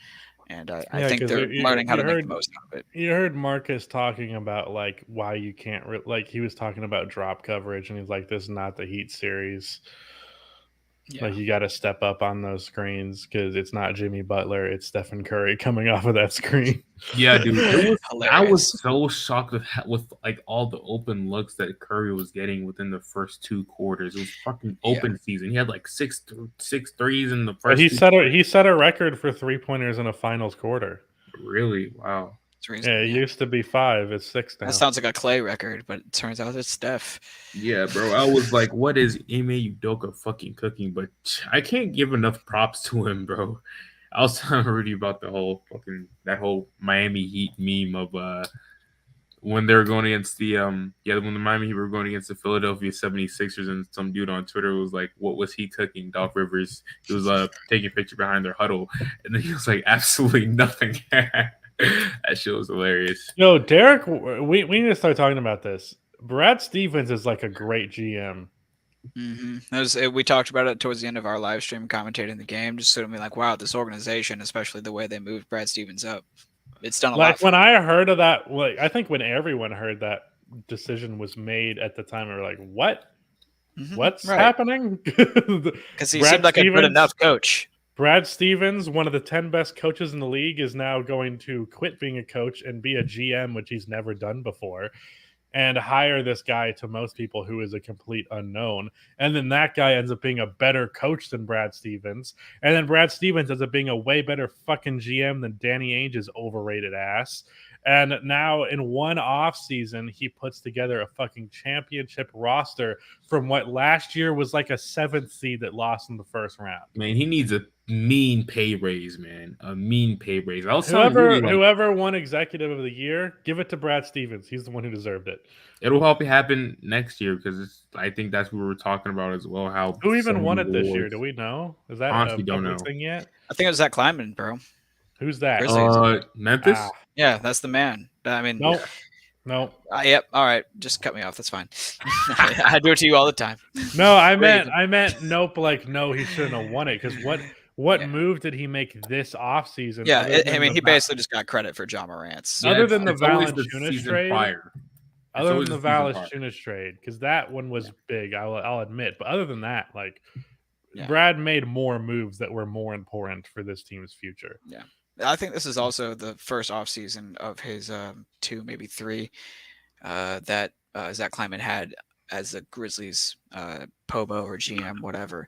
and I Yeah, think because they're learning how to make the most out of it. you heard Marcus talking about like why you can't like he was talking about drop coverage, and he's like, "This is not the Heat series. Like Yeah. you got to step up on those screens because it's not Jimmy Butler, it's Stephen Curry coming off of that screen." Yeah, dude. I was Hilarious. so shocked with like all the open looks that Curry was getting within the first 2 quarters. It was fucking Yeah, open season. He had like six threes in the But first 2 quarters. he set a record for 3-pointers in a finals quarter. Really? Wow. it's Yeah, reason. it Yeah, used to be 5, it's 6 that now. sounds like a Clay record, but it turns out it's Steph. Yeah, bro. I was like, what is Ime Udoka fucking cooking? But I can't give enough props to him, bro. I was telling Rudy about the whole fucking that whole Miami Heat meme of when they were going against the when the Miami Heat were going against the Philadelphia 76ers, and some dude on Twitter was like, what was he cooking? Doc Rivers. He was taking a picture behind their huddle, and then he was like, absolutely nothing. That shit was hilarious. Yo, Derek, we need to start talking about this. Brad Stevens is like a great GM. We talked about it towards the end of our live stream commentating the game, just sort of being like, wow, this organization, especially the way they moved Brad Stevens up, it's done a Like lot for when them. I heard of that, like I think when everyone heard that decision was made at the time, we were like, "What? What's Right. happening?" Because he seemed Brad like a good Stevens, enough coach. Brad Stevens, one of the 10 best coaches in the league, is now going to quit being a coach and be a GM, which he's never done before, and hire this guy to most people who is a complete unknown. And then that guy ends up being a better coach than Brad Stevens. And then Brad Stevens ends up being a way better fucking GM than Danny Ainge's overrated ass. And now in one off season, he puts together a fucking championship roster from what last year was like a 7th seed that lost in the first round. Man, he needs a mean pay raise, man. A mean pay raise. I was telling Rudy, Whoever won Executive of the Year, give it to Brad Stevens. He's the one who deserved it. It'll help it happen next year because I think that's what we were talking about as well. How who even won it this year? Do we know? Is that honestly a don't know thing yet? I think it was Zach Kleiman, bro. Who's that? Memphis. Yeah, that's the man. I mean, no. Yep. All right, just cut me off. That's fine. I do it to you all the time. No, I meant nope. Like no, he shouldn't have won it because what move did he make this offseason? Yeah, I mean, he basically just got credit for John Morant's. Other than the Valanciunas trade, other than the Valanciunas trade, because that one was big. I'll admit, but other than that, like Brad made more moves that were more important for this team's future. Yeah. I think this is also the first offseason of his 2, maybe 3 that Zach Kleiman had as the Grizzlies Pobo or GM, whatever,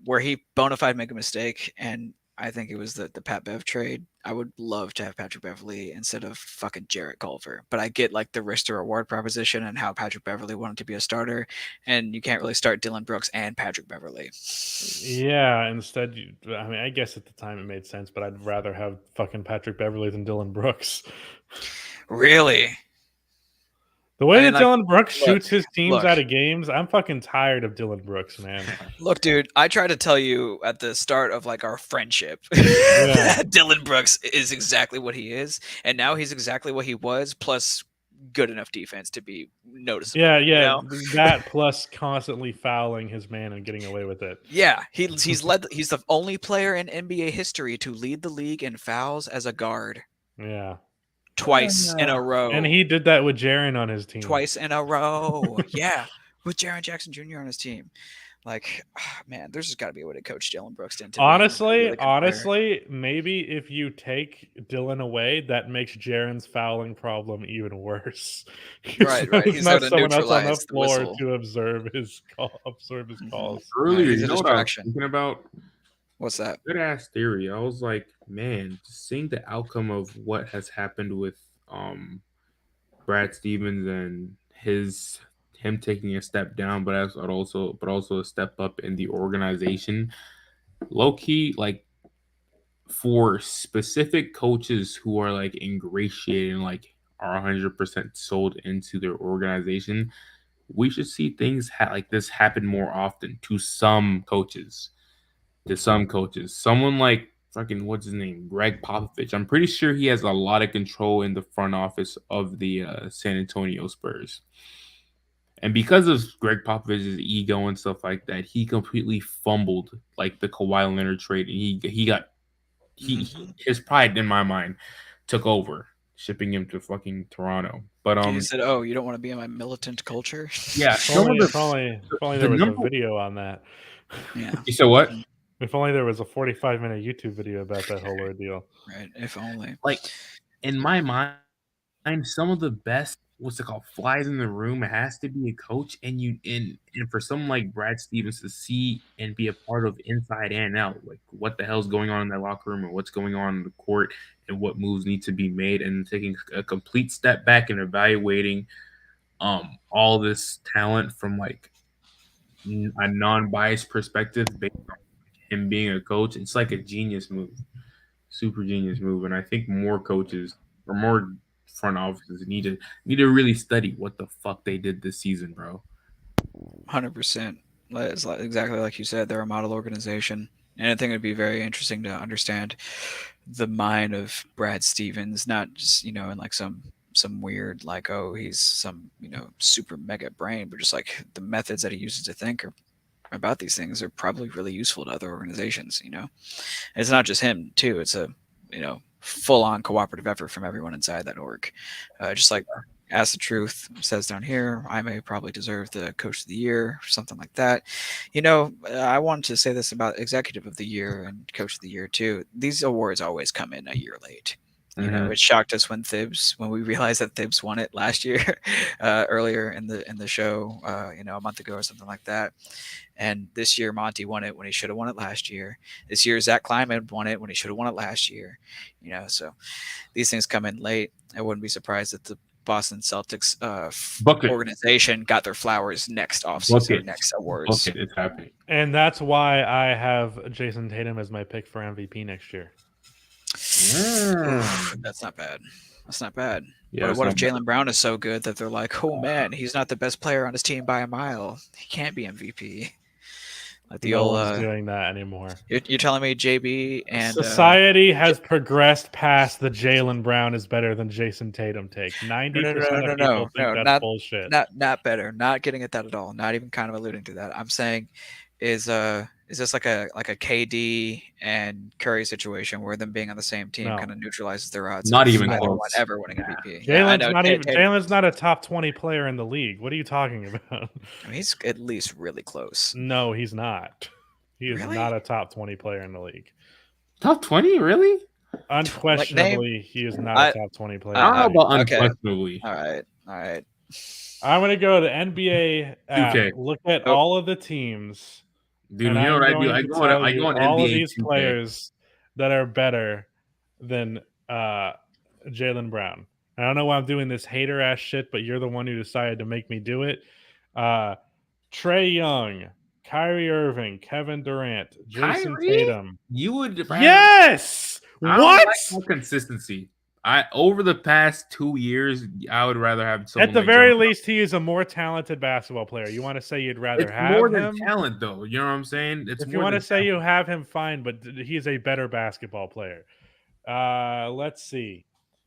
where he bona fide make a mistake. And I think it was the Pat Bev trade. I would love to have Patrick Beverley instead of fucking Jarrett Culver. But I get like the risk to reward proposition and how Patrick Beverley wanted to be a starter. And you can't really start Dylan Brooks and Patrick Beverley. Yeah, instead, I mean, I guess at the time it made sense, but I'd rather have fucking Patrick Beverley than Dylan Brooks. Really? The way that Dylan Brooks shoots his teams out of games, I'm fucking tired of Dylan Brooks, man. Look, dude, I tried to tell you at the start of like our friendship that Dylan Brooks is exactly what he is, and now he's exactly what he was, plus good enough defense to be noticeable. Yeah, you know? That plus constantly fouling his man and getting away with it. Yeah, he's the only player in NBA history to lead the league in fouls as a guard. Yeah. Twice in a row. And he did that with Jaren on his team. Twice in a row. Yeah. With Jaren Jackson Jr. on his team. Like, man, there's just got to be a way to coach Dylan Brooks into honestly, maybe if you take Dylan away, that makes Jaren's fouling problem even worse. Right. He's not someone else on the floor to observe his calls. Earlier, you know what I was thinking about? What's that? Good ass theory. I was like, man, seeing the outcome of what has happened with Brad Stevens and him taking a step down, but also a step up in the organization. Low key, like for specific coaches who are like ingratiated and like are 100% sold into their organization, we should see things like this happen more often to some coaches. Someone like fucking what's his name, Greg Popovich. I'm pretty sure he has a lot of control in the front office of the San Antonio Spurs. And because of Greg Popovich's ego and stuff like that, he completely fumbled like the Kawhi Leonard trade. And his pride, in my mind, took over, shipping him to fucking Toronto. But he said, "Oh, you don't want to be in my militant culture." Yeah, if only there was a video on that. Yeah. You said what? If only there was a 45-minute YouTube video about that whole ordeal. Right. If only. Like in my mind, some of the best, flies in the room, it has to be a coach, and for someone like Brad Stevens to see and be a part of inside and out, like what the hell's going on in that locker room and what's going on in the court and what moves need to be made, and taking a complete step back and evaluating all this talent from like a non-biased perspective based on him being a coach. It's like a genius move, super genius move, and I think more coaches or more front offices need to really study what the fuck they did this season, bro. 100%. It's exactly like you said. They're a model organization, and I think it'd be very interesting to understand the mind of Brad Stevens, not just in like some weird like, oh, he's some super mega brain, but just like the methods that he uses to think about these things are probably really useful to other organizations. It's not just him too. It's a full-on cooperative effort from everyone inside that org. Just like Ask the truth says down here, I may probably deserve the coach of the year, something like that. I wanted to say this about executive of the year and coach of the year too. These awards always come in a year late. Mhm. It shocked us when we realized that Thibs won it last year, earlier in the show, a month ago or something like that. And this year, Monty won it when he should have won it last year. This year, Zach Kleiman won it when he should have won it last year. So these things come in late. I wouldn't be surprised if the Boston Celtics Bucket. organization got their flowers next offseason or Bucket. next awards. Bucket. It's happening. And that's why I have Jason Tatum as my pick for MVP next year. That's not bad. That's not bad. Yeah, But what if it's not Jaylen Brown is so good that they're like, oh man, he's not the best player on his team by a mile. He can't be MVP. Like the No old. one's doing that anymore. You're telling me JB and Society has progressed past the Jaylen Brown is better than Jason Tatum take. 90% of people think that's bullshit. Not better. Not getting at that at all. Not even kind of alluding to that. I'm saying, is this like a KD and Curry situation where them being on the same team kind of neutralizes their odds? Not even either close. one ever winning MVP. Jalen's not a top 20 player in the league. What are you talking about? I mean, he's at least really close. No, he's not. He is Really? not a top 20 player in the league. Top 20, really? Unquestionably, he is not a top 20 player. I don't know about unquestionably. All right. I'm gonna go to NBA app, look at all of the teams. Dude, you know what I do? I go on all NBA of these 2K. players that are better than Jaylen Brown. I don't know why I'm doing this hater ass shit, but you're the one who decided to make me do it. Trae Young, Kyrie Irving, Kevin Durant, Jason Tatum. You would? Yes. What? Like consistency. Over the past 2 years, I would rather have someone. At the very least, he is a more talented basketball player. You want to say you'd rather have more him? than talent, though. You know what I'm saying? If you want to say you have him, fine, but he's a better basketball player. Let's see.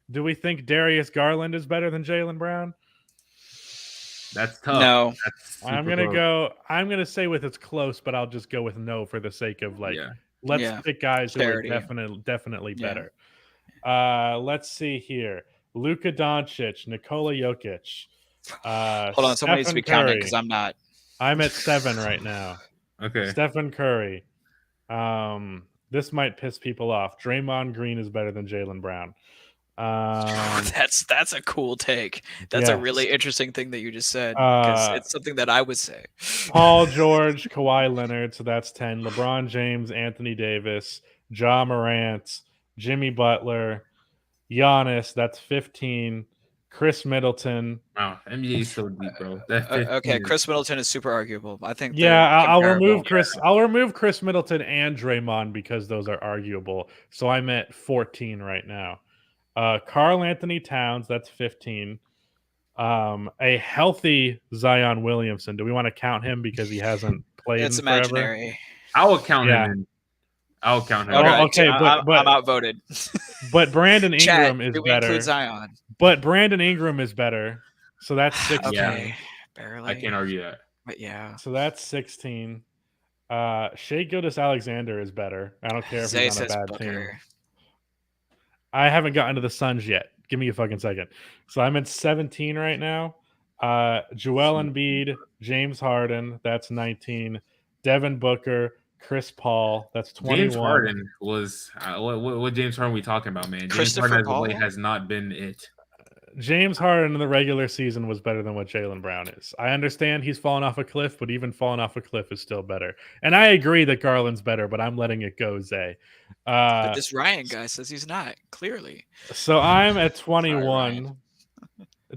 Do we think Darius Garland is better than Jaylen Brown? That's tough. No. I'm gonna say with it's close, but I'll just go with no for the sake of let's pick guys who are definitely better. Let's see here. Luka Doncic, Nikola Jokic. Hold on, someone needs to be counting because I'm not. I'm at 7 right now. Okay. Stephen Curry. This might piss people off. Draymond Green is better than Jaylen Brown. That's a cool take. That's a really interesting thing that you just said, because it's something that I would say. Paul George, Kawhi Leonard, so that's 10. LeBron James, Anthony Davis, Ja Morant, Jimmy Butler, Giannis, that's 15. Chris Middleton. Wow, NBA is so deep, bro. Okay, Chris Middleton is super arguable. I think. Yeah, I'll remove Chris. I'll remove Chris Middleton and Draymond because those are arguable. So I'm at 14 right now. Karl Anthony Towns, that's 15. A healthy Zion Williamson. Do we want to count him because he hasn't played? It's in imaginary. Forever? I will count him in. I'll count him. Okay, but I'm outvoted. But Brandon Ingram is better. Include Zion? But Brandon Ingram is better. So that's 16. Okay, barely. I can't argue that. But yeah. So that's 16. Shai Gilgeous-Alexander is better. I don't care if he's on a bad team. I haven't gotten to the Suns yet. Give me a fucking second. So I'm at 17 right now. Joel Embiid, James Harden, that's 19. Devin Booker, Chris Paul, that's 21. James Harden was what James Harden are we talking about, man? James Harden as of late has not been it. James Harden in the regular season was better than what Jaylen Brown is. I understand he's fallen off a cliff, but even falling off a cliff is still better. And I agree that Garland's better, but I'm letting it go, Zay. But this Ryan guy says he's not, clearly. So I'm at 21.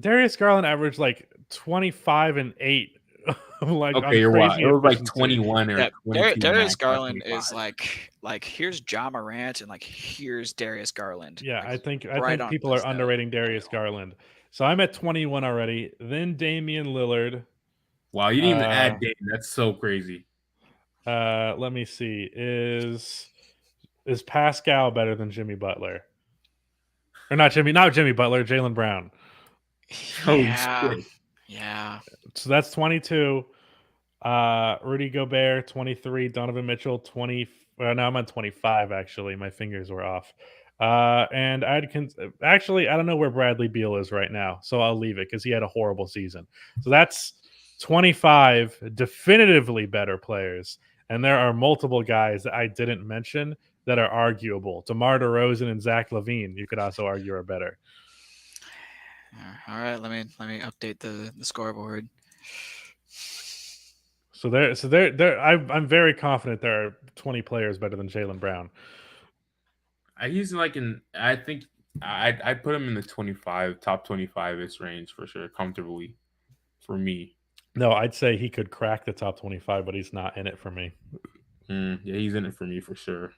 Darius Garland averaged like 25 and 8. Okay, you're right. It was like 21 or 22. Darius Garland is like here's Ja Morant and like here's Darius Garland. Yeah, like, I think people are underrating Darius Garland. So I'm at 21 already. Then Damian Lillard. Wow, you didn't even add Dame. That's so crazy. Let me see. Is Pascal better than Jimmy Butler? Or not Jimmy Butler, Jaylen Brown. Yeah. So that's 22. Rudy Gobert, 23. Donovan Mitchell, 20. Well, now I'm on 25, actually. My fingers were off. And actually, I don't know where Bradley Beal is right now, so I'll leave it because he had a horrible season. So that's 25 definitively better players. And there are multiple guys that I didn't mention that are arguable. DeMar DeRozan and Zach LaVine, you could also argue are better. All right, let me update the scoreboard. So I'm very confident there are 20 players better than Jaylen Brown. He's like I think I put him in the top 25-ish range for sure, comfortably for me. No, I'd say he could crack the top 25, but he's not in it for me. Yeah, he's in it for me for sure.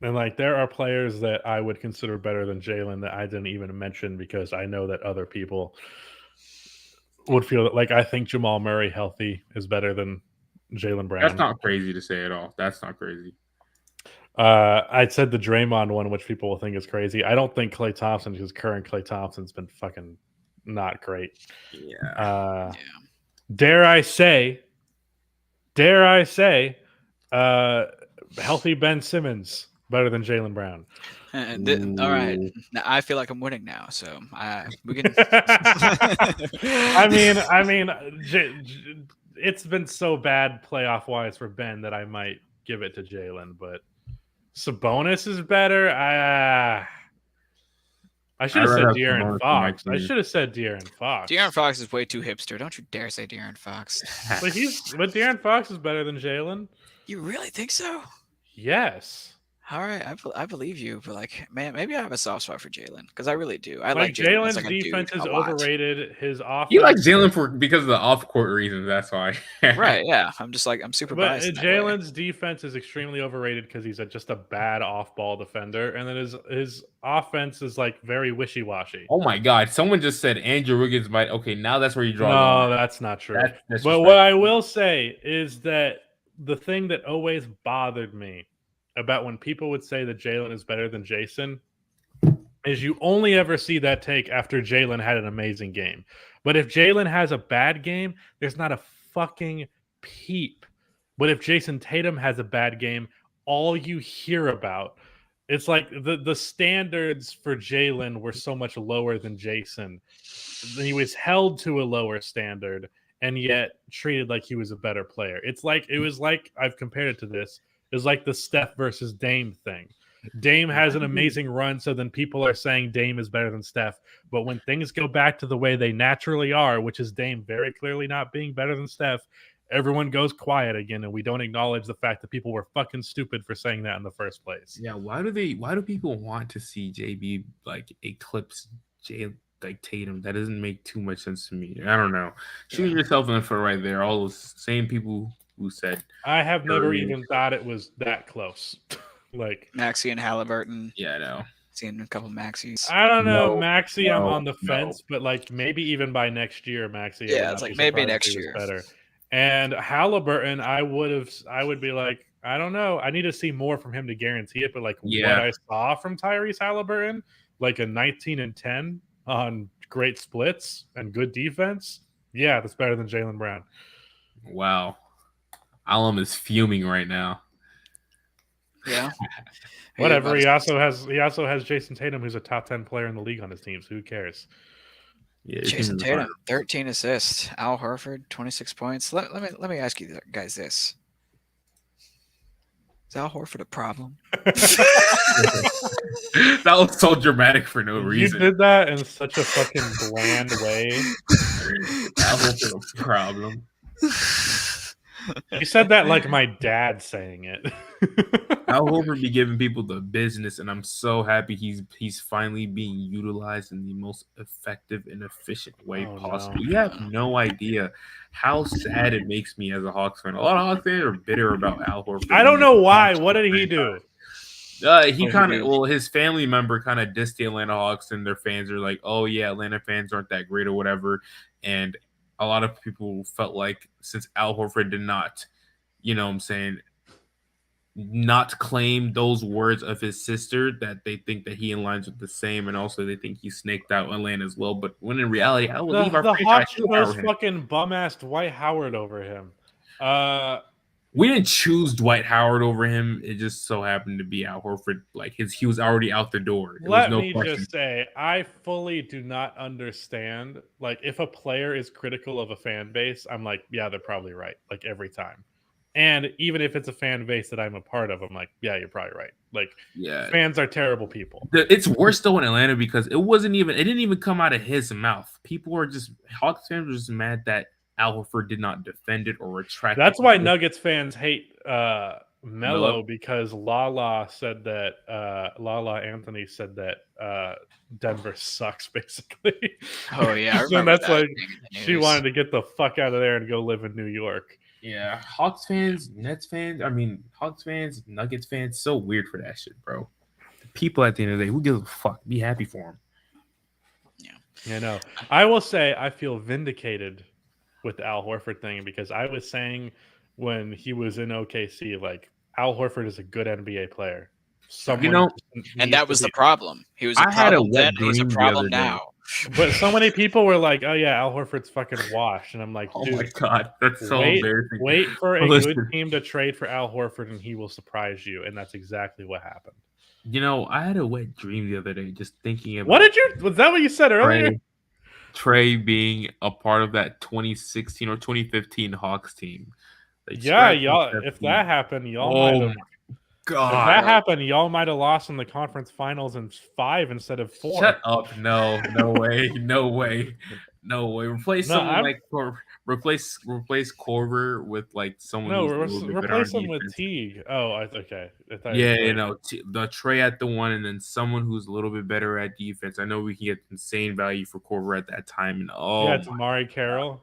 And like there are players that I would consider better than Jaylen that I didn't even mention because I know that other people would feel that. Like I think Jamal Murray healthy is better than Jaylen Brown. That's not crazy to say at all. That's not crazy. I said the Draymond one, which people will think is crazy. I don't think Klay Thompson, because current Klay Thompson's been fucking not great. Yeah. Dare I say, healthy Ben Simmons better than Jaylen Brown. All right, now I feel like I'm winning now, so we can. I mean, it's been so bad playoff wise for Ben that I might give it to Jaylen, but Sabonis is better. I should have said De'Aaron Fox. De'Aaron Fox is way too hipster. Don't you dare say De'Aaron Fox. But De'Aaron Fox is better than Jaylen. You really think so? Yes. All right, I believe you, but like, man, maybe I have a soft spot for Jaylen because I really do. I like Jaylen's defense is overrated. His offense. You like Jaylen because of the off-court reasons. That's why. Right? Yeah. I'm super biased. But Jaylen's defense is extremely overrated because he's just a bad off-ball defender, and then his offense is like very wishy-washy. Oh my God! Someone just said Andrew Wiggins might. Okay, now that's where you draw. No, that's not true. But what I will say is that the thing that always bothered me about when people would say that Jaylen is better than Jason is you only ever see that take after Jaylen had an amazing game. But if Jaylen has a bad game, there's not a fucking peep. But if Jason Tatum has a bad game, all you hear about, it's like the standards for Jaylen were so much lower than Jason. He was held to a lower standard and yet treated like he was a better player. It was like I've compared it to this. Is like the Steph versus Dame thing. Dame has an amazing run, so then people are saying Dame is better than Steph. But when things go back to the way they naturally are, which is Dame very clearly not being better than Steph, everyone goes quiet again, and we don't acknowledge the fact that people were fucking stupid for saying that in the first place. Yeah, why do people want to see JB like eclipse Tatum? That doesn't make too much sense to me. I don't know. Shooting yourself in the foot right there. All those same people who said I have never even thought it was that close. Like Maxey and Halliburton. Yeah, I know. Seen a couple Maxies. I don't know, Maxey. I'm on the fence, but like maybe even by next year, Maxey. Yeah, it's like maybe next year better. And Halliburton, I would be like, I don't know. I need to see more from him to guarantee it. But like what I saw from Tyrese Halliburton, like a 19 and 10 on great splits and good defense. Yeah, that's better than Jaylen Brown. Wow. Alum is fuming right now. Yeah. Whatever. He also has Jason Tatum, who's a top 10 player in the league on his team. So who cares? Yeah, Jason Tatum, 13 assists. Al Horford, 26 points. Let me ask you guys this: is Al Horford a problem? That was so dramatic for no reason. You did that in such a fucking bland way. Al Horford a problem. You said that like my dad saying it. Al Horford be giving people the business, and I'm so happy he's finally being utilized in the most effective and efficient way possible. No. You have no idea how sad it makes me as a Hawks fan. A lot of Hawks fans are bitter about Al Horford. I don't know why. What did he do? He kind of his family member kind of dissed the Atlanta Hawks, and their fans are like, "Oh yeah, Atlanta fans aren't that great or whatever," and a lot of people felt like since Al Horford did not, not claim those words of his sister, that they think that he aligns with the same, and also they think he snaked out Atlanta as well. But when in reality, I would leave our the Hawks chose fucking bum-assed Dwight Howard over him. We didn't choose Dwight Howard over him. It just so happened to be Al Horford. Like he was already out the door. It was Let no me question. just say, I fully do not understand. Like, if a player is critical of a fan base, I'm like, yeah, they're probably right. Like every time. And even if it's a fan base that I'm a part of, I'm like, yeah, you're probably right. Like, Yeah, fans are terrible people. it's worse though in Atlanta because it didn't even come out of his mouth. People were just Hawks fans were just mad that Al Horford did not defend it or retract That's it. why Nuggets fans hate Melo? Melo, because Lala Anthony said that Denver sucks, basically. Oh yeah, I And remember that's that why being in the she news. wanted to get the fuck out of there and go live in New York. Yeah, Hawks fans, Nets fans. I mean, Hawks fans, Nuggets fans. So weird for that shit, bro. The people at the end of the day, who gives a fuck? Be happy for them. You know, I will say I feel vindicated with the Al Horford thing, because I was saying when he was in OKC, like, Al Horford is a good NBA player. You know, And that was the problem. He was a I had a problem then, wet and he's a dream the problem other day. now. But so many people were like, "Oh yeah, Al Horford's fucking washed," and I'm like, Oh "Dude, my god, that's so embarrassing. wait for a Listen. good team to trade for Al Horford, and he will surprise you." And that's exactly what happened. You know, I had a wet dream the other day just thinking about. What did you? Was that what you said earlier? Trey being a part of that 2016 or 2015 Hawks team. Yeah, y'all. If that happened, y'all might have. God. If that happened, y'all might have lost in the conference finals in 5 instead of 4. Shut up! No way! No way! No way! Replace someone like replace Korver with like someone. No, who's a little bit better replace on him with defense. Teague. Oh, okay. Yeah, you know, the Trey at the 1, and then someone who's a little bit better at defense. I know we can get insane value for Korver at that time, and yeah, it's Amari Carroll.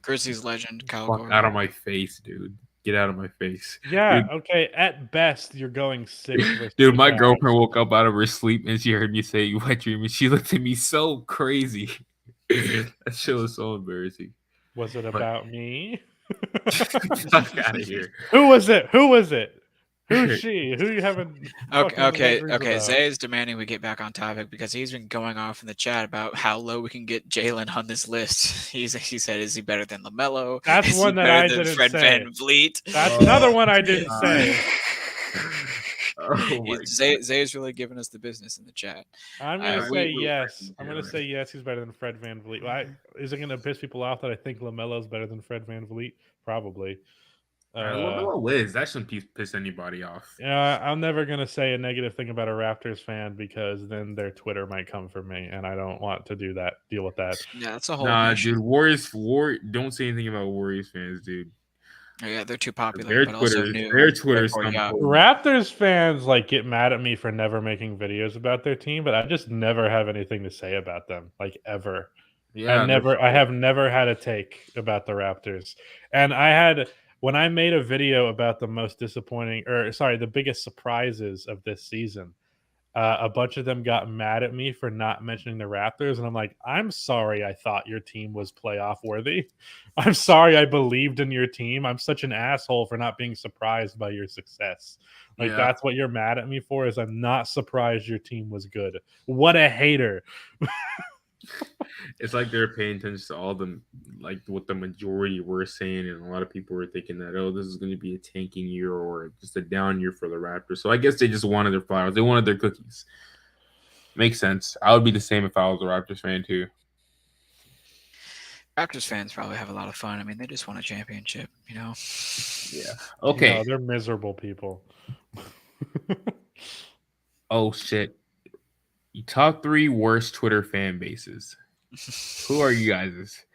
Grizzlies legend, Kyle Fuck Gordon. out of my face, dude. Get out of my face. Yeah, dude. Okay. At best, you're going 6 versus Dude, my girlfriend woke up out of her sleep and she heard me say wet dream, and she looked at me so crazy. That shit was so embarrassing. Was it about me? Fuck out of here. Who was it? Who's she? Who you having? Okay. Zay is demanding we get back on topic because he's been going off in the chat about how low we can get Jalen on this list. He said, "Is he better than LaMelo? That's is one that I didn't Fred say. Van Vliet? That's another one I didn't say. Zay is really giving us the business in the chat. I'm gonna say yes. I'm gonna say yes. He's better than Fred Van Vliet. Is it gonna piss people off that I think LaMelo's better than Fred Van Vliet? Probably. LaMelo is. That shouldn't piss anybody off. Yeah, I'm never gonna say a negative thing about a Raptors fan because then their Twitter might come for me, and I don't want to deal with that. Yeah, that's a whole. Dude. Don't say anything about Warriors fans, dude. Oh, yeah, they're too popular. Their but also Twitter, new. their Twitter. Raptors fans like get mad at me for never making videos about their team, but I just never have anything to say about them, like ever. Yeah, I have never had a take about the Raptors, and when I made a video about the the biggest surprises of this season, a bunch of them got mad at me for not mentioning the Raptors, and I'm like, I'm sorry I thought your team was playoff worthy. I'm sorry I believed in your team. I'm such an asshole for not being surprised by your success. That's what you're mad at me for, is I'm not surprised your team was good. What a hater. It's like they're paying attention to all them, like what the majority were saying, and a lot of people were thinking that, oh, this is going to be a tanking year or just a down year for the Raptors. So I guess they just wanted their flowers. They wanted their cookies. Makes sense. I would be the same if I was a Raptors fan too. Raptors fans probably have a lot of fun. I mean, they just won a championship, you know? Yeah. Okay. They're miserable people. Oh, shit. Top 3 worst Twitter fan bases. Who are you guys?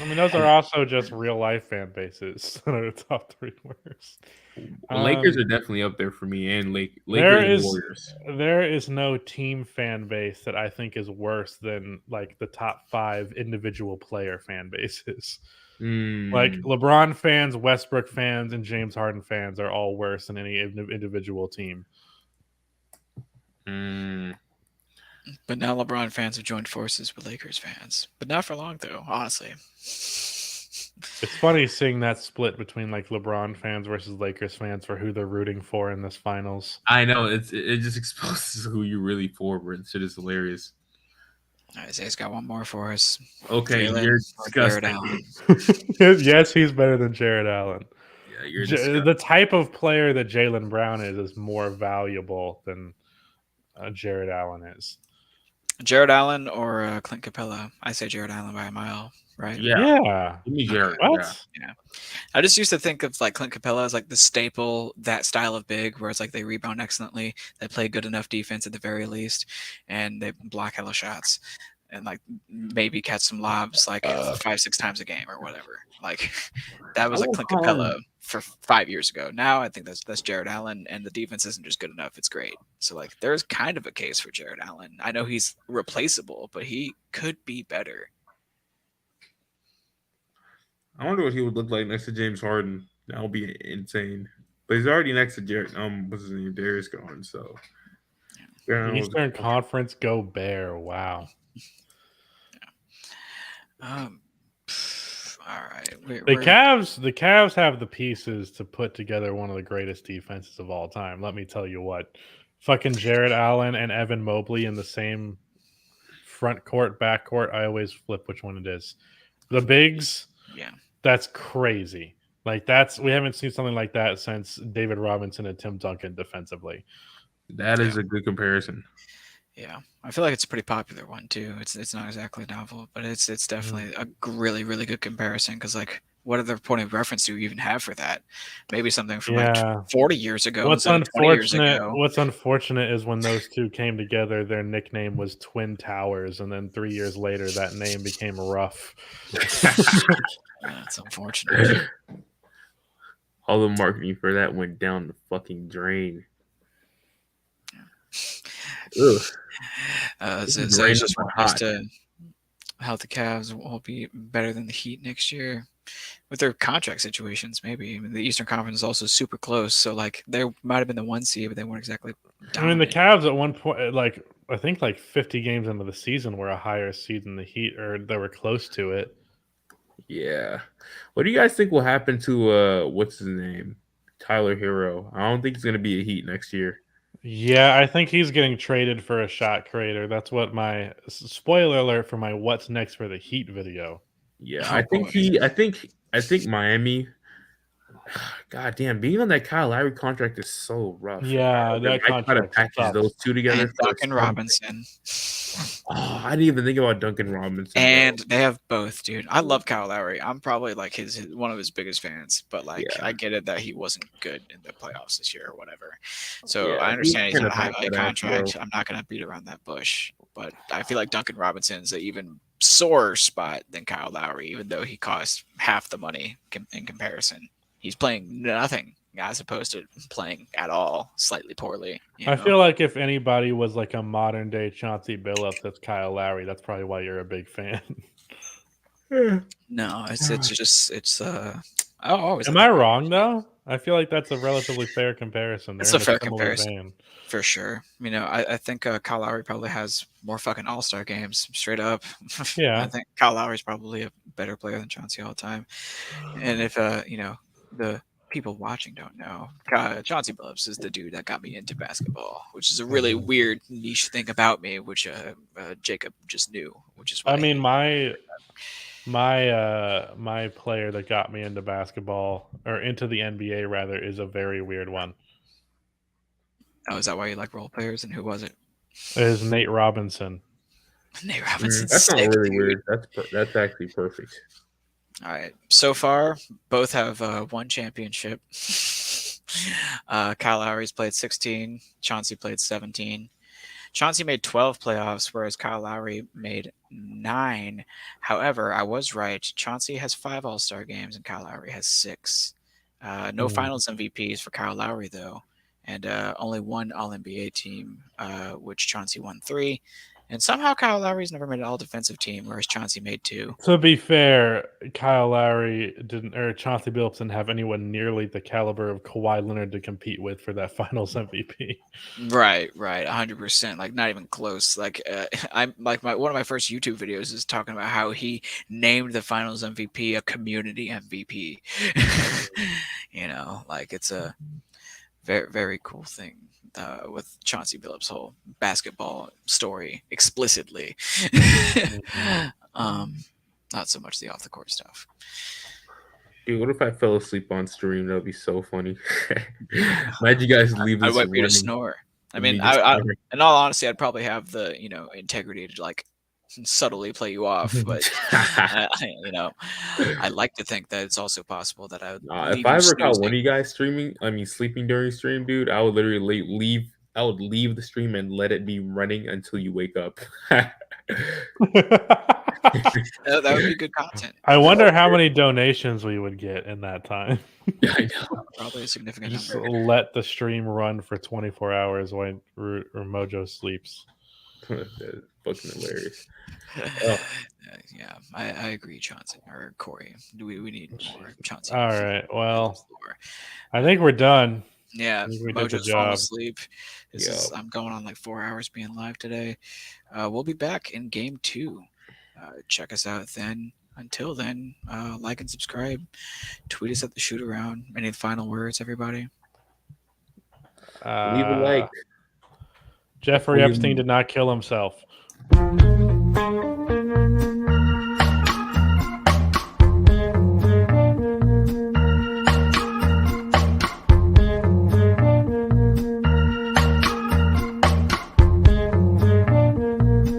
I mean, those are also just real life fan bases that are the top 3 worst. Lakers are definitely up there for me, and Lakers and Warriors. There is no team fan base that I think is worse than like the top 5 individual player fan bases. Like LeBron fans, Westbrook fans, and James Harden fans are all worse than any individual team. But now LeBron fans have joined forces with Lakers fans. But not for long, though, honestly. It's funny seeing that split between like LeBron fans versus Lakers fans for who they're rooting for in this finals. I know. It just exposes who you're really for, but shit is hilarious. Isaiah's got one more for us. Okay, Jalen you're disgusting. Yes, he's better than Jared Allen. you're disgusting. The type of player that Jaylen Brown is more valuable than Jared Allen is. Jared Allen or Clint Capella? I say Jared Allen by a mile, right? Yeah. Give me Jared. What? Yeah. I just used to think of like Clint Capella as like the staple, that style of big, where it's like they rebound excellently, they play good enough defense at the very least, and they block hella shots, and like maybe catch some lobs like 5-6 times a game or whatever. Like that was like Clint Capella for 5 years ago. Now I think that's Jared Allen, and the defense isn't just good enough; it's great. So like there's kind of a case for Jared Allen. I know he's replaceable, but he could be better. I wonder what he would look like next to James Harden. That would be insane. But he's already next to Jared. What's his name? Darius Garland. So Eastern Conference go Bear. Wow. All right. The Cavs have the pieces to put together one of the greatest defenses of all time. Let me tell you what. Fucking Jared Allen and Evan Mobley in the same front court, back court. I always flip which one it is. The bigs. Yeah. That's crazy. Like we haven't seen something like that since David Robinson and Tim Duncan defensively. That is a good comparison. Yeah, I feel like it's a pretty popular one too. It's not exactly novel, but it's definitely a really, really good comparison because like what other point of reference do you even have for that? Maybe something from like 40 years ago. What's unfortunate is when those two came together, their nickname was Twin Towers, and then 3 years later, that name became rough. That's unfortunate. All the marketing for that went down the fucking drain. So it's just want us to how the Cavs will be better than the Heat next year with their contract situations. Maybe I mean, the Eastern Conference is also super close, so like they might have been the 1 seed, but they weren't exactly dominant. I mean, the Cavs at one point, like I think, like 50 games into the season, were a higher seed than the Heat, or they were close to it. Yeah. What do you guys think will happen to what's his name, Tyler Hero? I don't think he's gonna be a Heat next year. Yeah, I think he's getting traded for a shot creator. That's what my spoiler alert for my "What's Next for the Heat" video. Yeah, I think Miami. God damn, being on that Kyle Lowry contract is so rough. Yeah, that contract patches those two together. And Duncan Robinson. Oh, I didn't even think about Duncan Robinson. And they have both, dude. I love Kyle Lowry. I'm probably like his one of his biggest fans, but like I get it that he wasn't good in the playoffs this year or whatever. So I understand he's in a high value contract. I'm not gonna beat around that bush, but I feel like Duncan Robinson's an even sorer spot than Kyle Lowry, even though he costs half the money in comparison. He's playing nothing as opposed to playing at all, slightly poorly. I feel like if anybody was like a modern day Chauncey Billups, that's Kyle Lowry. That's probably why you're a big fan. No, it's Am I wrong though? I feel like that's a relatively fair comparison. It's a fair comparison for sure. You know, I think Kyle Lowry probably has more fucking all-star games, straight up. Yeah, I think Kyle Lowry's probably a better player than Chauncey all the time. And if you know, the people watching don't know, Chauncey Billups is the dude that got me into basketball, which is a really weird niche thing about me, which Jacob just knew. Which is why I mean my player that got me into basketball or into the NBA rather is a very weird one. Oh, is that why you like role players? And who was it? It is Nate Robinson. Nate Robinson. That's not really weird. That's actually perfect. All right. So far, both have one championship. Kyle Lowry's played 16. Chauncey played 17. Chauncey made 12 playoffs, whereas Kyle Lowry made 9. However, I was right. Chauncey has 5 All-Star games, and Kyle Lowry has 6. No Finals MVPs for Kyle Lowry, though, and only 1 All-NBA team, which Chauncey won 3. And somehow Kyle Lowry's never made an all-defensive team, whereas Chauncey made 2. To be fair, Kyle Lowry Chauncey Billups didn't have anyone nearly the caliber of Kawhi Leonard to compete with for that Finals MVP. Right, 100%. Like not even close. Like I'm like one of my first YouTube videos is talking about how he named the Finals MVP a community MVP. You know, like it's a very, very cool thing. With Chauncey Billups' whole basketball story explicitly. Not so much the off the court stuff. Dude, what if I fell asleep on stream? That would be so funny. Imagine you guys leave I'd this wait for you to running snore. I and mean, me just in all honesty, I'd probably have the integrity to like subtly play you off, but I like to think that it's also possible that I would if leave I you ever caught one snoozing. of you guys sleeping during stream, dude, I would literally leave. I would leave the stream and let it be running until you wake up. That would be good content. I wonder how many donations we would get in that time. I know. Probably a significant Just number. let the stream run for 24 hours when Mojo sleeps. That's fucking hilarious. Yeah, I agree, Chauncey or Corey. We need more Chauncey? All right. Well, I think we're done. Yeah, We did the Mojo's falling job. asleep. I'm going on like 4 hours being live today. We'll be back in game 2. Check us out then. Until then, like and subscribe. Tweet us at the Shootaround. Any final words, everybody? Leave a like. Jeffrey Hopefully- Epstein did not kill himself.